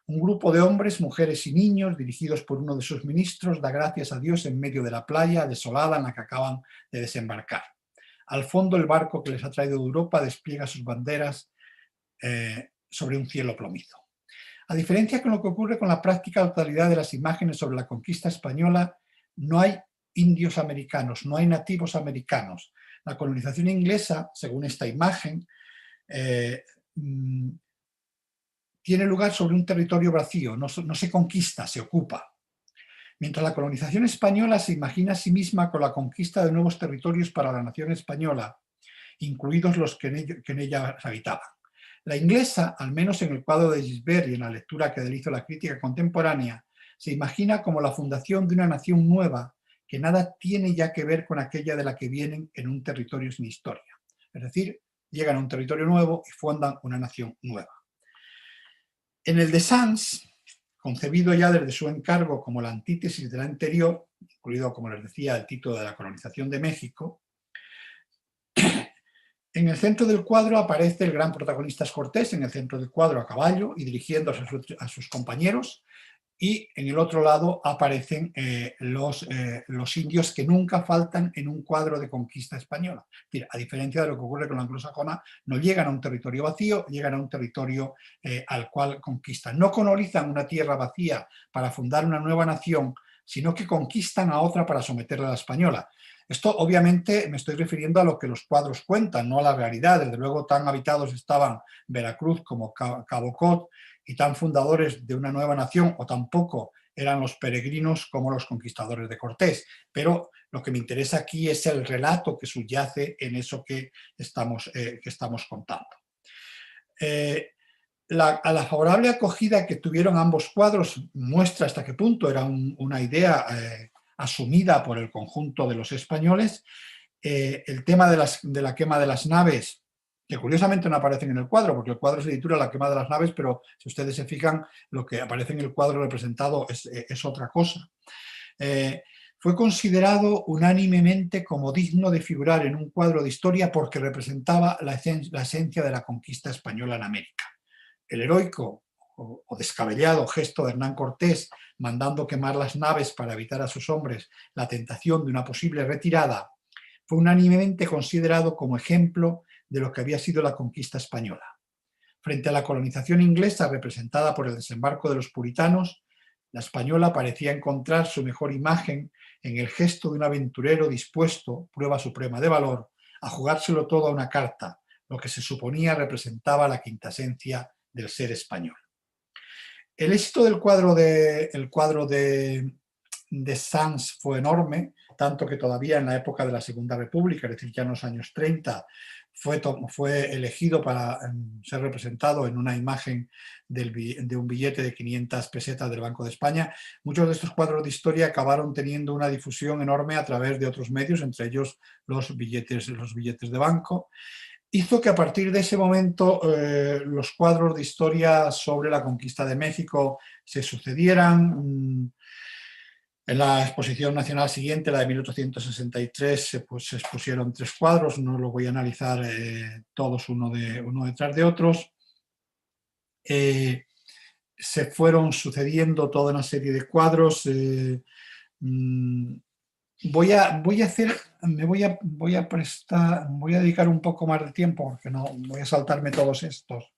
un grupo de hombres, mujeres y niños, dirigidos por uno de sus ministros, da gracias a Dios en medio de la playa desolada en la que acaban de desembarcar. Al fondo, el barco que les ha traído de Europa despliega sus banderas sobre un cielo plomizo. A diferencia con lo que ocurre con la práctica totalidad de las imágenes sobre la conquista española, no hay indios americanos, no hay nativos americanos. La colonización inglesa, según esta imagen, tiene lugar sobre un territorio vacío, no se conquista, se ocupa. Mientras la colonización española se imagina a sí misma con la conquista de nuevos territorios para la nación española, incluidos los que en ella habitaban. La inglesa, al menos en el cuadro de Gisbert y en la lectura que le hizo la crítica contemporánea, se imagina como la fundación de una nación nueva que nada tiene ya que ver con aquella de la que vienen en un territorio sin historia. Es decir, llegan a un territorio nuevo y fundan una nación nueva. En el de Sans, concebido ya desde su encargo como la antítesis del anterior, incluido, como les decía, el título de la colonización de México, en el centro del cuadro aparece el gran protagonista Cortés, en el centro del cuadro a caballo y dirigiéndose a sus compañeros, y en el otro lado aparecen los indios que nunca faltan en un cuadro de conquista española. Es decir, a diferencia de lo que ocurre con la anglosajona, no llegan a un territorio vacío, llegan a un territorio al cual conquistan. No colonizan una tierra vacía para fundar una nueva nación, sino que conquistan a otra para someterla a la española. Esto obviamente me estoy refiriendo a lo que los cuadros cuentan, no a la realidad. Desde luego tan habitados estaban Veracruz como Cabo Cod y tan fundadores de una nueva nación, o tampoco eran los peregrinos como los conquistadores de Cortés. Pero lo que me interesa aquí es el relato que subyace en eso que estamos contando. A la favorable acogida que tuvieron ambos cuadros muestra hasta qué punto era una idea asumida por el conjunto de los españoles. El tema de la quema de las naves, que curiosamente no aparecen en el cuadro, porque el cuadro se titula La quema de las naves, pero si ustedes se fijan, lo que aparece en el cuadro representado es otra cosa. Fue considerado unánimemente como digno de figurar en un cuadro de historia porque representaba la esencia de la conquista española en América. El heroico o descabellado gesto de Hernán Cortés mandando quemar las naves para evitar a sus hombres la tentación de una posible retirada fue unánimemente considerado como ejemplo de lo que había sido la conquista española. Frente a la colonización inglesa representada por el desembarco de los puritanos, la española parecía encontrar su mejor imagen en el gesto de un aventurero dispuesto, prueba suprema de valor, a jugárselo todo a una carta, lo que se suponía representaba la quintasencia del ser español. El éxito del cuadro de Sans fue enorme, tanto que todavía en la época de la Segunda República, es decir, ya en los años 30, fue elegido para ser representado en una imagen de un billete de 500 pesetas del Banco de España. Muchos de estos cuadros de historia acabaron teniendo una difusión enorme a través de otros medios, entre ellos los billetes de banco. Hizo que a partir de ese momento los cuadros de historia sobre la conquista de México se sucedieran. En la exposición nacional siguiente, la de 1863, se expusieron 3 cuadros, no los voy a analizar todos uno detrás de otros. Se fueron sucediendo toda una serie de cuadros. Voy a dedicar un poco más de tiempo porque no voy a saltarme todos estos.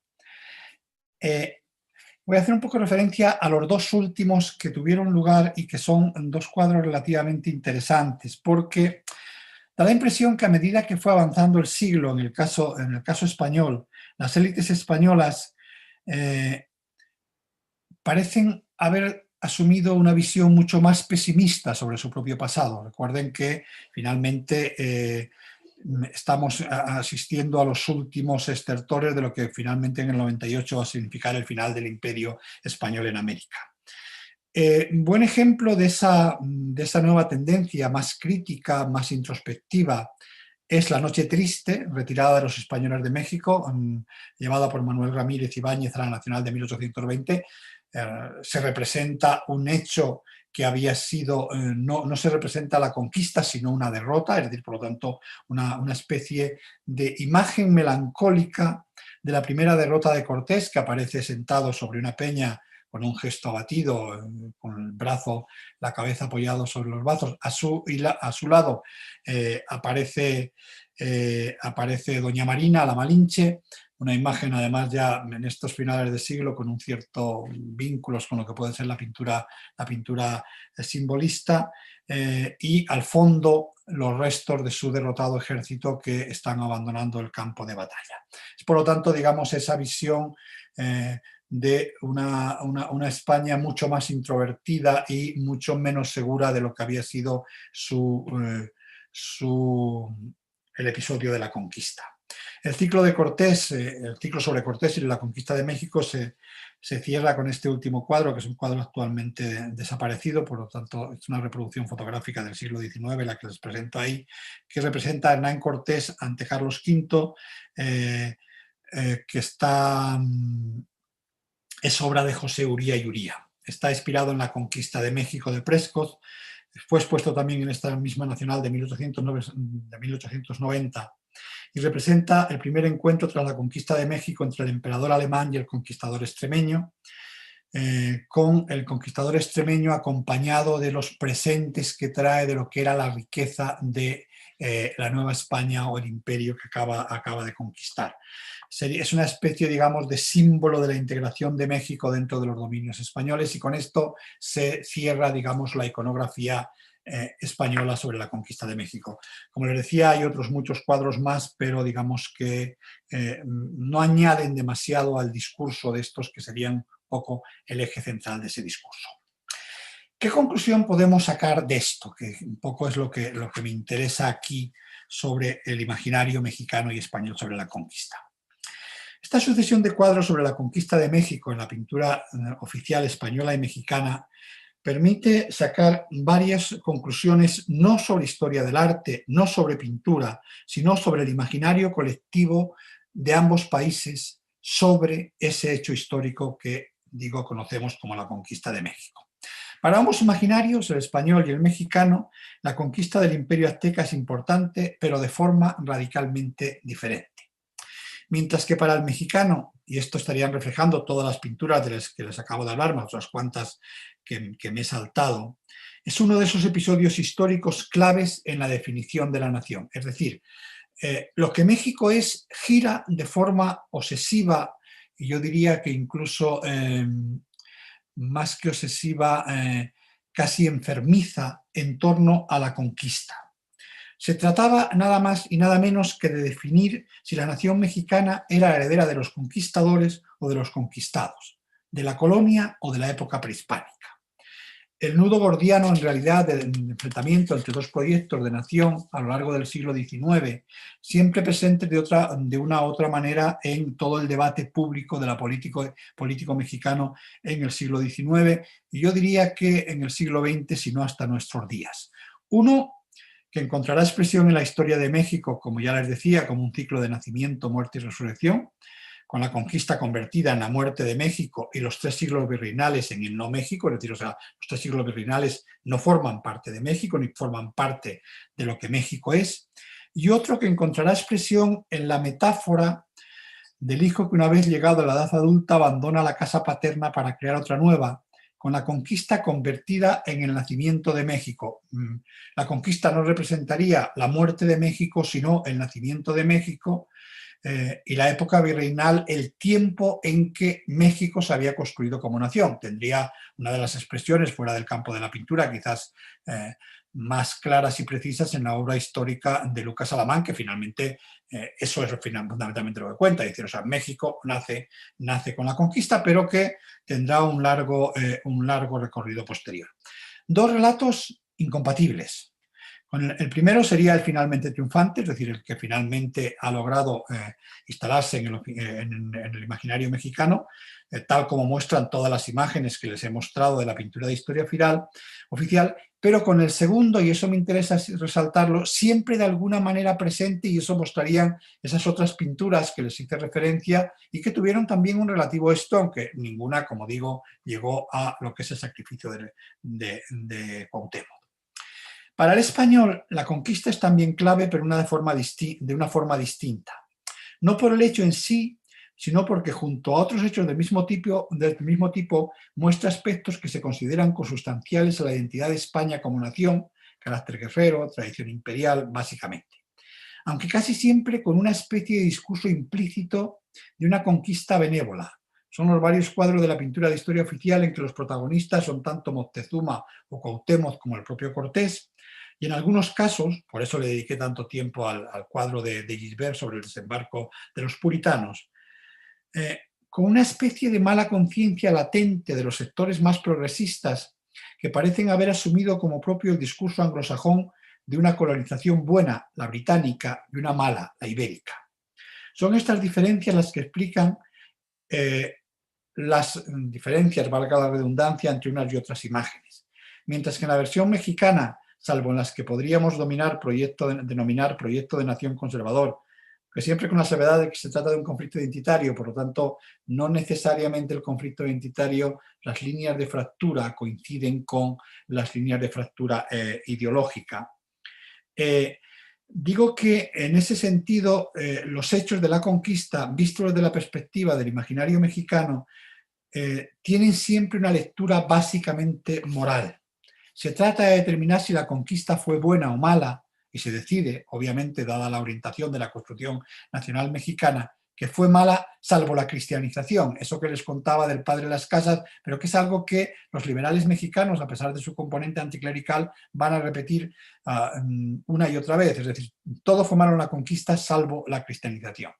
Voy a hacer un poco de referencia a los dos últimos que tuvieron lugar y que son dos cuadros relativamente interesantes, porque da la impresión que a medida que fue avanzando el siglo, en el caso español, las élites españolas parecen haber asumido una visión mucho más pesimista sobre su propio pasado. Recuerden que finalmente estamos asistiendo a los últimos estertores de lo que finalmente en el 98 va a significar el final del Imperio Español en América. Buen ejemplo de esa nueva tendencia más crítica, más introspectiva, es La Noche Triste, retirada de los españoles de México, llevada por Manuel Ramírez Ibáñez a la Nacional de 1820. Se representa un hecho que había sido, no se representa la conquista, sino una derrota, es decir, por lo tanto, una especie de imagen melancólica de la primera derrota de Cortés, que aparece sentado sobre una peña con un gesto abatido, con el brazo, la cabeza apoyado sobre los brazos. A su lado aparece doña Marina, la Malinche, una imagen además ya en estos finales de siglo con un cierto vínculos con lo que puede ser la pintura simbolista, y al fondo los restos de su derrotado ejército que están abandonando el campo de batalla. Es, por lo tanto, digamos, esa visión de una España mucho más introvertida y mucho menos segura de lo que había sido el episodio de la conquista. El ciclo de Cortés, el ciclo sobre Cortés y la conquista de México se cierra con este último cuadro, que es un cuadro actualmente desaparecido, por lo tanto es una reproducción fotográfica del siglo XIX, la que les presento ahí, que representa a Hernán Cortés ante Carlos V, que es obra de José Uría y Uría. Está inspirado en la conquista de México de Prescott, fue expuesto también en esta misma Nacional de 1890, y representa el primer encuentro tras la conquista de México entre el emperador alemán y el conquistador extremeño, con el conquistador extremeño acompañado de los presentes que trae de lo que era la riqueza de la Nueva España o el imperio que acaba de conquistar. Es una especie, digamos, de símbolo de la integración de México dentro de los dominios españoles, y con esto se cierra, digamos, la iconografía española sobre la conquista de México. Como les decía, hay otros muchos cuadros más, pero digamos que no añaden demasiado al discurso de estos, que serían un poco el eje central de ese discurso. ¿Qué conclusión podemos sacar de esto? Que un poco es lo que me interesa aquí sobre el imaginario mexicano y español sobre la conquista. Esta sucesión de cuadros sobre la conquista de México en la pintura oficial española y mexicana permite sacar varias conclusiones, no sobre historia del arte, no sobre pintura, sino sobre el imaginario colectivo de ambos países sobre ese hecho histórico que, conocemos como la conquista de México. Para ambos imaginarios, el español y el mexicano, la conquista del Imperio Azteca es importante, pero de forma radicalmente diferente. Mientras que para el mexicano, y esto estarían reflejando todas las pinturas de las que les acabo de hablar, más otras cuantas que me he saltado, es uno de esos episodios históricos claves en la definición de la nación. Es decir, lo que México es gira de forma obsesiva, y yo diría que incluso más que obsesiva, casi enfermiza en torno a la conquista. Se trataba nada más y nada menos que de definir si la nación mexicana era heredera de los conquistadores o de los conquistados, de la colonia o de la época prehispánica. El nudo gordiano, en realidad, del enfrentamiento entre dos proyectos de nación a lo largo del siglo XIX, siempre presente de una u otra manera en todo el debate público de la político mexicano en el siglo XIX, y yo diría que en el siglo XX, si no hasta nuestros días. Uno, que encontrará expresión en la historia de México, como ya les decía, como un ciclo de nacimiento, muerte y resurrección, con la conquista convertida en la muerte de México y los 3 siglos virreinales en el no México, es decir, los 3 siglos virreinales no forman parte de México ni forman parte de lo que México es, y otro que encontrará expresión en la metáfora del hijo que, una vez llegado a la edad adulta, abandona la casa paterna para crear otra nueva, con la conquista convertida en el nacimiento de México. La conquista no representaría la muerte de México, sino el nacimiento de México, y la época virreinal el tiempo en que México se había construido como nación. Tendría una de las expresiones fuera del campo de la pintura, quizás más claras y precisas en la obra histórica de Lucas Alamán, que finalmente eso es fundamentalmente lo que cuenta. Es decir, o sea, México nace con la conquista, pero que tendrá un largo recorrido posterior. Dos relatos incompatibles. El primero sería el finalmente triunfante, es decir, el que finalmente ha logrado instalarse en el imaginario mexicano, tal como muestran todas las imágenes que les he mostrado de la pintura de historia oficial, pero con el segundo, y eso me interesa resaltarlo, siempre de alguna manera presente, y eso mostrarían esas otras pinturas que les hice referencia y que tuvieron también un relativo éxito, aunque ninguna, como digo, llegó a lo que es el sacrificio de Cuauhtémoc. Para el español, la conquista es también clave, pero de una forma distinta. No por el hecho en sí, sino porque junto a otros hechos del mismo tipo muestra aspectos que se consideran consustanciales a la identidad de España como nación, carácter guerrero, tradición imperial, básicamente. Aunque casi siempre con una especie de discurso implícito de una conquista benévola. Son los varios cuadros de la pintura de historia oficial en que los protagonistas son tanto Moctezuma o Cuauhtémoc como el propio Cortés, y en algunos casos, por eso le dediqué tanto tiempo al cuadro de Gisbert sobre el desembarco de los puritanos, con una especie de mala conciencia latente de los sectores más progresistas que parecen haber asumido como propio el discurso anglosajón de una colonización buena, la británica, y una mala, la ibérica. Son estas diferencias las que explican las diferencias, valga la redundancia, entre unas y otras imágenes. Mientras que en la versión mexicana, salvo en las que podríamos denominar proyecto de nación conservador, que siempre con la salvedad de que se trata de un conflicto identitario, por lo tanto, no necesariamente el conflicto identitario, las líneas de fractura coinciden con las líneas de fractura ideológica. Digo que en ese sentido los hechos de la conquista, vistos desde la perspectiva del imaginario mexicano, tienen siempre una lectura básicamente moral. Se trata de determinar si la conquista fue buena o mala, y se decide, obviamente, dada la orientación de la construcción nacional mexicana, que fue mala salvo la cristianización, eso que les contaba del padre de las casas, pero que es algo que los liberales mexicanos, a pesar de su componente anticlerical, van a repetir una y otra vez. Es decir, todo fue malo en la conquista salvo la cristianización.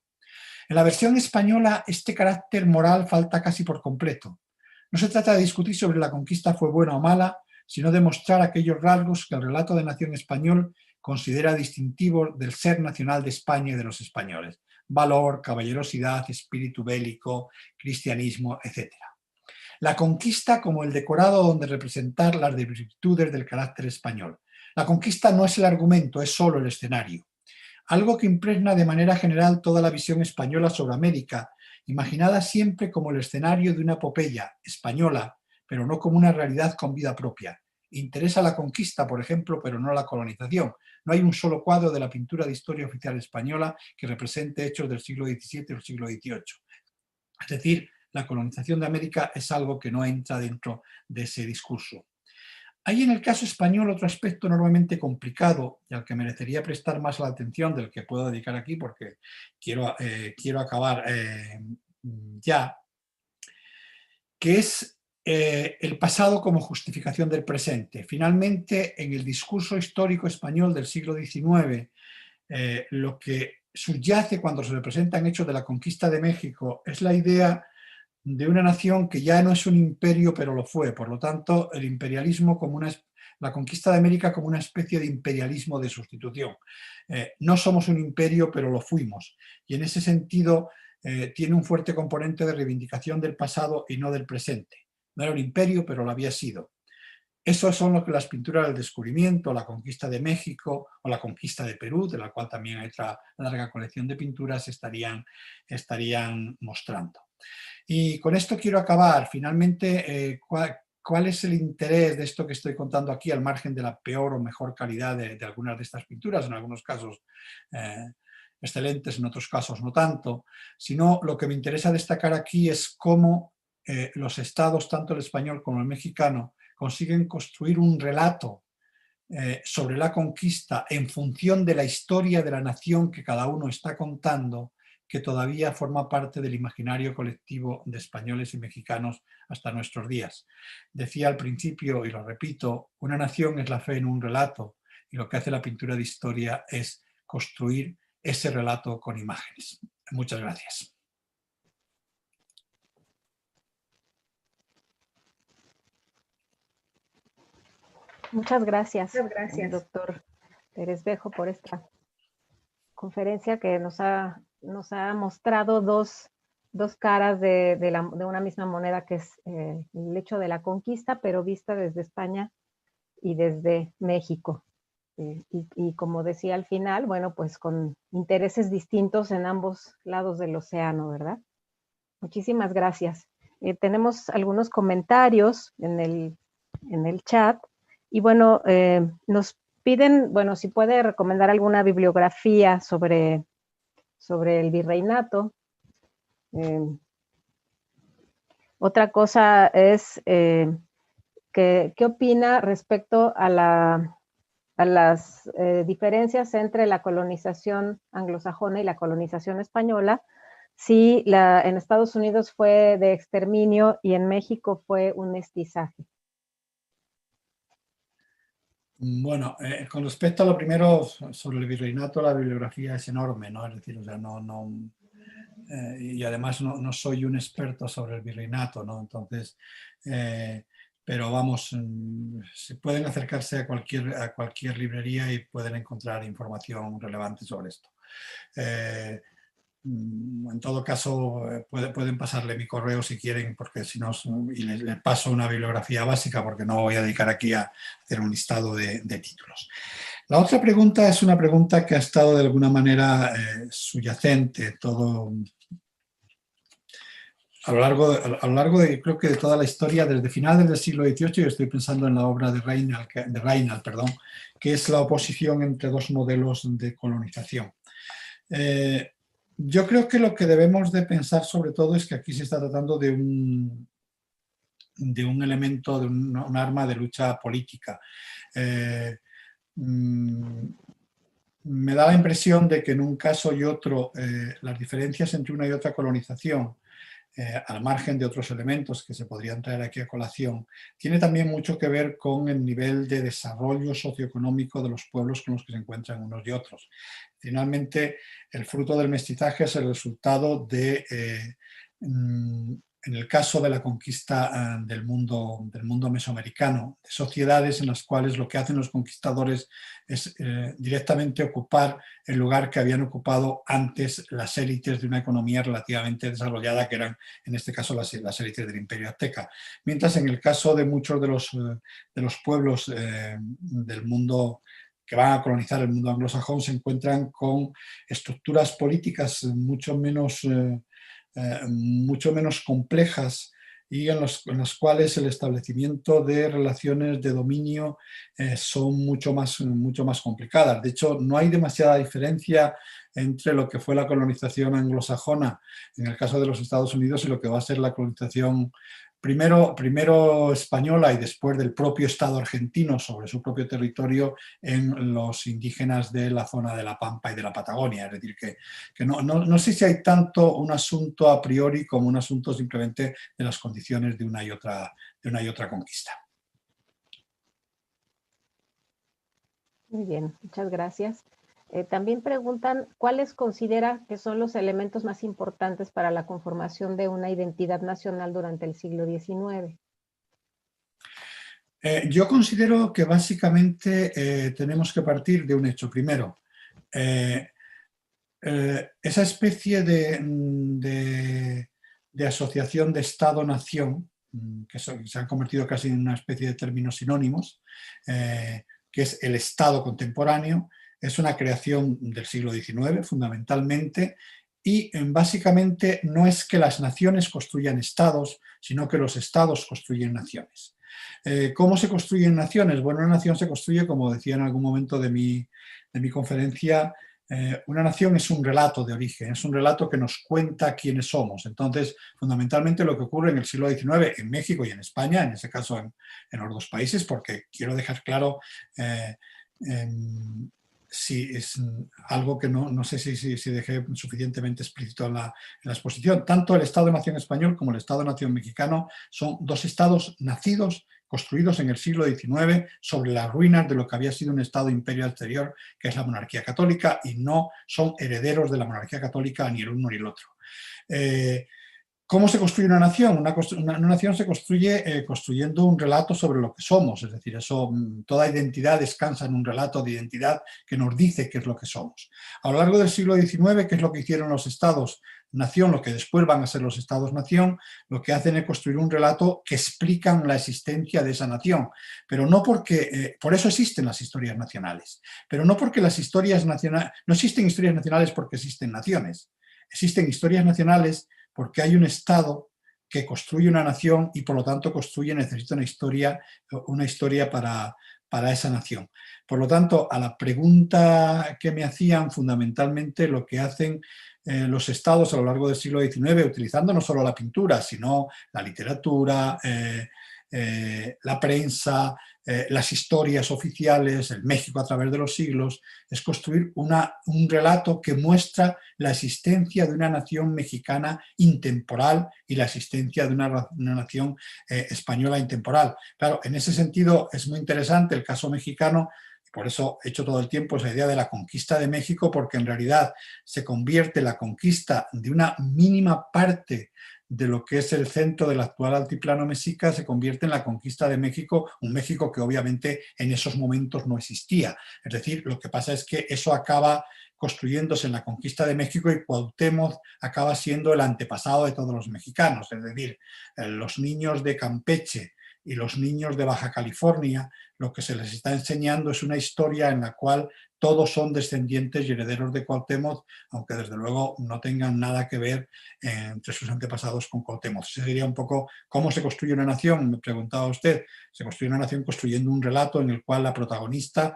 En la versión española, este carácter moral falta casi por completo. No se trata de discutir sobre la conquista fue buena o mala, sino de mostrar aquellos rasgos que el relato de nación español considera distintivos del ser nacional de España y de los españoles: valor, caballerosidad, espíritu bélico, cristianismo, etc. La conquista como el decorado donde representar las virtudes del carácter español. La conquista no es el argumento, es solo el escenario. Algo que impregna de manera general toda la visión española sobre América, imaginada siempre como el escenario de una epopeya española, pero no como una realidad con vida propia. Interesa la conquista, por ejemplo, pero no la colonización. No hay un solo cuadro de la pintura de historia oficial española que represente hechos del siglo XVII o del siglo XVIII. Es decir, la colonización de América es algo que no entra dentro de ese discurso. Hay en el caso español otro aspecto enormemente complicado y al que merecería prestar más la atención del que puedo dedicar aquí, porque quiero acabar ya, que es el pasado como justificación del presente. Finalmente, en el discurso histórico español del siglo XIX, lo que subyace cuando se representan hechos de la conquista de México es la idea de una nación que ya no es un imperio, pero lo fue. Por lo tanto, el imperialismo la conquista de América como una especie de imperialismo de sustitución. No somos un imperio, pero lo fuimos. Y en ese sentido tiene un fuerte componente de reivindicación del pasado y no del presente. No era un imperio, pero lo había sido. Esos son lo que las pinturas del descubrimiento, la conquista de México o la conquista de Perú, de la cual también hay otra larga colección de pinturas, estarían mostrando. Y con esto quiero acabar. Finalmente, ¿cuál es el interés de esto que estoy contando aquí, al margen de la peor o mejor calidad de algunas de estas pinturas, en algunos casos excelentes, en otros casos no tanto? Sino lo que me interesa destacar aquí es cómo los estados, tanto el español como el mexicano, consiguen construir un relato sobre la conquista en función de la historia de la nación que cada uno está contando, que todavía forma parte del imaginario colectivo de españoles y mexicanos hasta nuestros días. Decía al principio, y lo repito, una nación es la fe en un relato, y lo que hace la pintura de historia es construir ese relato con imágenes. Muchas gracias. Muchas gracias, Gracias. doctor Pérez Bejo, por esta conferencia que nos ha mostrado dos caras de una misma moneda, que es el hecho de la conquista, pero vista desde España y desde México. Y como decía al final, bueno, pues con intereses distintos en ambos lados del océano, ¿verdad? Muchísimas gracias. Tenemos algunos comentarios en el chat. Y bueno, nos piden, bueno, si puede recomendar alguna bibliografía sobre el virreinato. Otra cosa es, ¿qué opina respecto a las diferencias entre la colonización anglosajona y la colonización española? Si en Estados Unidos fue de exterminio y en México fue un mestizaje. Bueno, con respecto a lo primero, sobre el virreinato, la bibliografía es enorme, ¿no? Es decir, o sea, y además no soy un experto sobre el virreinato, ¿no? Entonces, pero vamos, se pueden acercarse a cualquier librería y pueden encontrar información relevante sobre esto. En todo caso, pueden pasarle mi correo si quieren, porque si no, y les paso una bibliografía básica, porque no voy a dedicar aquí a hacer un listado de títulos. La otra pregunta es una pregunta que ha estado de alguna manera subyacente a lo largo de, creo que de toda la historia, desde finales del siglo XVIII, yo estoy pensando en la obra de Raynal, que es la oposición entre dos modelos de colonización. Yo creo que lo que debemos de pensar sobre todo es que aquí se está tratando de un elemento, de un arma de lucha política. Me da la impresión de que en un caso y otro las diferencias entre una y otra colonización, al margen de otros elementos que se podrían traer aquí a colación, tiene también mucho que ver con el nivel de desarrollo socioeconómico de los pueblos con los que se encuentran unos y otros. Finalmente, el fruto del mestizaje es el resultado de, en el caso de la conquista del mundo mesoamericano, de sociedades en las cuales lo que hacen los conquistadores es directamente ocupar el lugar que habían ocupado antes las élites de una economía relativamente desarrollada, que eran en este caso las élites del Imperio Azteca. Mientras en el caso de muchos de los pueblos del mundo que van a colonizar el mundo anglosajón, se encuentran con estructuras políticas mucho menos complejas y en las cuales el establecimiento de relaciones de dominio son mucho más complicadas. De hecho, no hay demasiada diferencia entre lo que fue la colonización anglosajona en el caso de los Estados Unidos y lo que va a ser la colonización primero española y después del propio Estado argentino sobre su propio territorio en los indígenas de la zona de la Pampa y de la Patagonia. Es decir, que no sé si hay tanto un asunto a priori como un asunto simplemente de las condiciones de una y otra conquista. Muy bien, muchas gracias. También preguntan, ¿cuáles considera que son los elementos más importantes para la conformación de una identidad nacional durante el siglo XIX? Yo considero que básicamente tenemos que partir de un hecho. Primero, esa especie de asociación de Estado-Nación, que se han convertido casi en una especie de términos sinónimos, que es el Estado contemporáneo, es una creación del siglo XIX fundamentalmente, y básicamente no es que las naciones construyan estados, sino que los estados construyen naciones. ¿Cómo se construyen naciones? Bueno, una nación se construye, como decía en algún momento de mi conferencia, una nación es un relato de origen, es un relato que nos cuenta quiénes somos. Entonces, fundamentalmente lo que ocurre en el siglo XIX en México y en España, en ese caso en los dos países, porque quiero dejar claro, sí, es algo que no sé si dejé suficientemente explícito en la exposición. Tanto el Estado-Nación español como el Estado-Nación mexicano son dos estados nacidos, construidos en el siglo XIX sobre las ruinas de lo que había sido un Estado-imperio anterior, que es la monarquía católica, y no son herederos de la monarquía católica ni el uno ni el otro. ¿Cómo se construye una nación? Una nación se construye construyendo un relato sobre lo que somos, es decir, toda identidad descansa en un relato de identidad que nos dice qué es lo que somos. A lo largo del siglo XIX, ¿qué es lo que hicieron los estados-nación, lo que después van a ser los estados-nación? Lo que hacen es construir un relato que explican la existencia de esa nación, pero no porque, por eso existen las historias nacionales, pero no porque las historias nacionales, no existen historias nacionales porque existen naciones, existen historias nacionales porque hay un Estado que construye una nación y por lo tanto necesita una historia para esa nación. Por lo tanto, a la pregunta que me hacían, fundamentalmente lo que hacen los estados a lo largo del siglo XIX, utilizando no solo la pintura, sino la literatura, la prensa, las historias oficiales, el México a través de los siglos, es construir un relato que muestra la existencia de una nación mexicana intemporal y la existencia de una nación española intemporal. Claro, en ese sentido es muy interesante el caso mexicano. Por eso he hecho todo el tiempo esa idea de la conquista de México, porque en realidad se convierte la conquista de una mínima parte de lo que es el centro del actual altiplano mexica, se convierte en la conquista de México, un México que obviamente en esos momentos no existía. Es decir, lo que pasa es que eso acaba construyéndose en la conquista de México y Cuauhtémoc acaba siendo el antepasado de todos los mexicanos. Es decir, los niños de Campeche y los niños de Baja California, lo que se les está enseñando es una historia en la cual todos son descendientes y herederos de Cuauhtémoc, aunque desde luego no tengan nada que ver entre sus antepasados con Cuauhtémoc. Ese sería un poco cómo se construye una nación, me preguntaba usted. Se construye una nación construyendo un relato en el cual la protagonista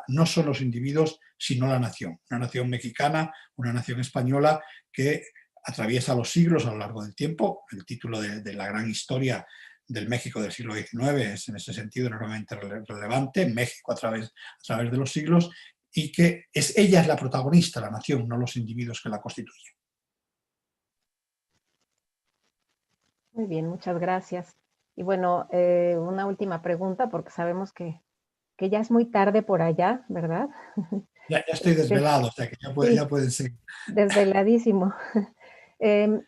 no son los individuos, sino la nación. Una nación mexicana, una nación española que atraviesa los siglos a lo largo del tiempo. El título de la gran historia del México del siglo XIX es en ese sentido enormemente relevante, México a través de los siglos, y que ella es la protagonista, la nación, no los individuos que la constituyen. Muy bien, muchas gracias. Y bueno, una última pregunta, porque sabemos que ya es muy tarde por allá, ¿verdad? Ya estoy desvelado, o sea que Sí, ya pueden seguir. desveladísimo.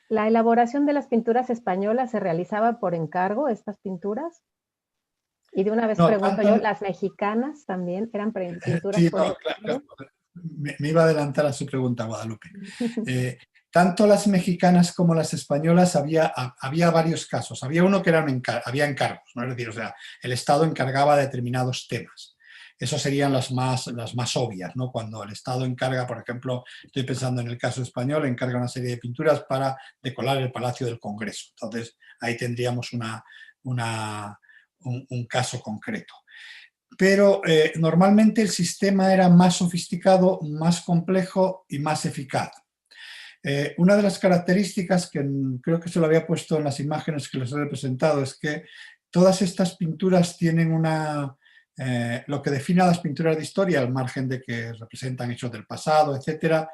¿La elaboración de las pinturas españolas se realizaba por encargo, estas pinturas? Y de una vez No, pregunto yo, ¿las mexicanas también eran pinturas sí, por no, encargo? me iba a adelantar a su pregunta, Guadalupe. Tanto las mexicanas como las españolas había varios casos. Había uno que había encargos, ¿no? Es decir, o sea, el Estado encargaba determinados temas. Esas serían las más obvias, ¿no? Cuando el Estado encarga, por ejemplo, estoy pensando en el caso español, encarga una serie de pinturas para decorar el Palacio del Congreso. Entonces, ahí tendríamos un caso concreto. Pero normalmente el sistema era más sofisticado, más complejo y más eficaz. Una de las características que creo que se lo había puesto en las imágenes que les he presentado es que todas estas pinturas tienen lo que define a las pinturas de historia, al margen de que representan hechos del pasado, etc.,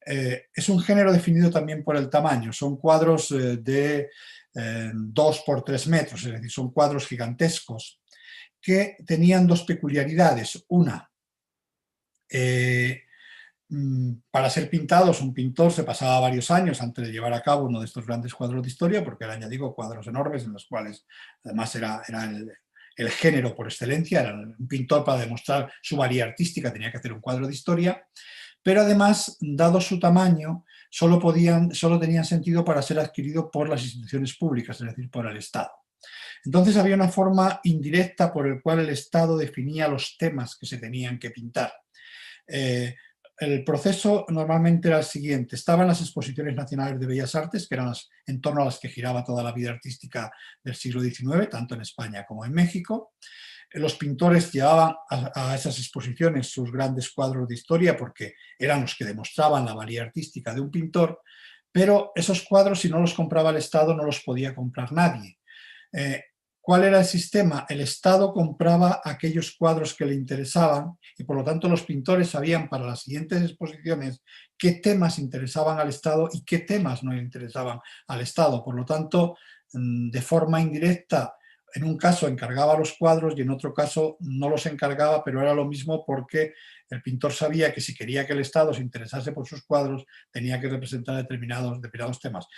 es un género definido también por el tamaño. Son cuadros de 2 por 3 metros, es decir, son cuadros gigantescos que tenían dos peculiaridades. Una, para ser pintados, un pintor se pasaba varios años antes de llevar a cabo uno de estos grandes cuadros de historia, porque eran, ya digo, cuadros enormes en los cuales además era el género por excelencia, era un pintor para demostrar su valía artística, tenía que hacer un cuadro de historia, pero además, dado su tamaño, solo tenían sentido para ser adquirido por las instituciones públicas, es decir, por el Estado. Entonces había una forma indirecta por la cual el Estado definía los temas que se tenían que pintar. El proceso normalmente era el siguiente. Estaban las exposiciones nacionales de Bellas Artes, que eran en torno a las que giraba toda la vida artística del siglo XIX, tanto en España como en México. Los pintores llevaban a esas exposiciones sus grandes cuadros de historia porque eran los que demostraban la valía artística de un pintor, pero esos cuadros, si no los compraba el Estado, no los podía comprar nadie. ¿Cuál era el sistema? El Estado compraba aquellos cuadros que le interesaban y por lo tanto los pintores sabían para las siguientes exposiciones qué temas interesaban al Estado y qué temas no interesaban al Estado. Por lo tanto, de forma indirecta, en un caso encargaba los cuadros y en otro caso no los encargaba, pero era lo mismo porque el pintor sabía que si quería que el Estado se interesase por sus cuadros tenía que representar determinados temas.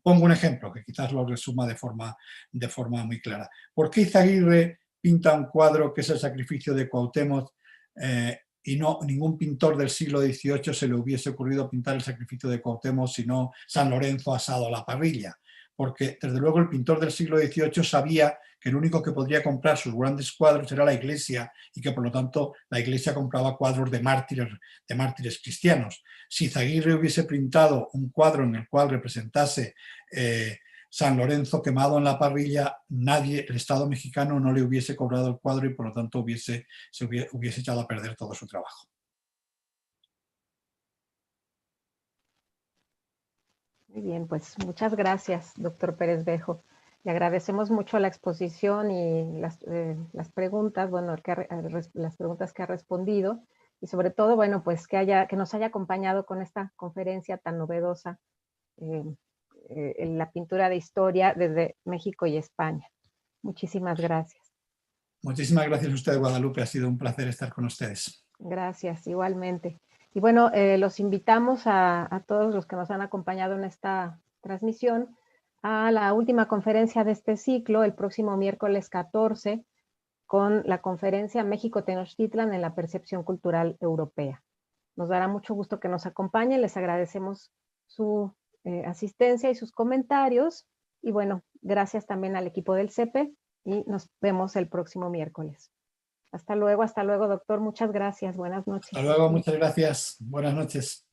Pongo un ejemplo que quizás lo resuma de forma muy clara. ¿Por qué Izaguirre pinta un cuadro que es el sacrificio de Cuauhtémoc y no ningún pintor del siglo XVIII se le hubiese ocurrido pintar el sacrificio de Cuauhtémoc sino San Lorenzo asado a la parrilla? Porque desde luego el pintor del siglo XVIII sabía que el único que podría comprar sus grandes cuadros era la Iglesia y que por lo tanto la Iglesia compraba cuadros de mártires cristianos. Si Izaguirre hubiese pintado un cuadro en el cual representase San Lorenzo quemado en la parrilla, el Estado mexicano no le hubiese cobrado el cuadro y por lo tanto hubiese echado a perder todo su trabajo. Muy bien, pues muchas gracias, doctor Pérez Bejo. Le agradecemos mucho la exposición y las preguntas, bueno, las preguntas que ha respondido y sobre todo, bueno, pues que nos haya acompañado con esta conferencia tan novedosa en la pintura de historia desde México y España. Muchísimas gracias. Muchísimas gracias a usted, Guadalupe. Ha sido un placer estar con ustedes. Gracias, igualmente. Y bueno, los invitamos a todos los que nos han acompañado en esta transmisión a la última conferencia de este ciclo, el próximo miércoles 14, con la conferencia México Tenochtitlan en la percepción cultural europea. Nos dará mucho gusto que nos acompañen, les agradecemos su asistencia y sus comentarios, y bueno, gracias también al equipo del CEPE, y nos vemos el próximo miércoles. Hasta luego, doctor. Muchas gracias. Buenas noches. Hasta luego, muchas gracias. Buenas noches.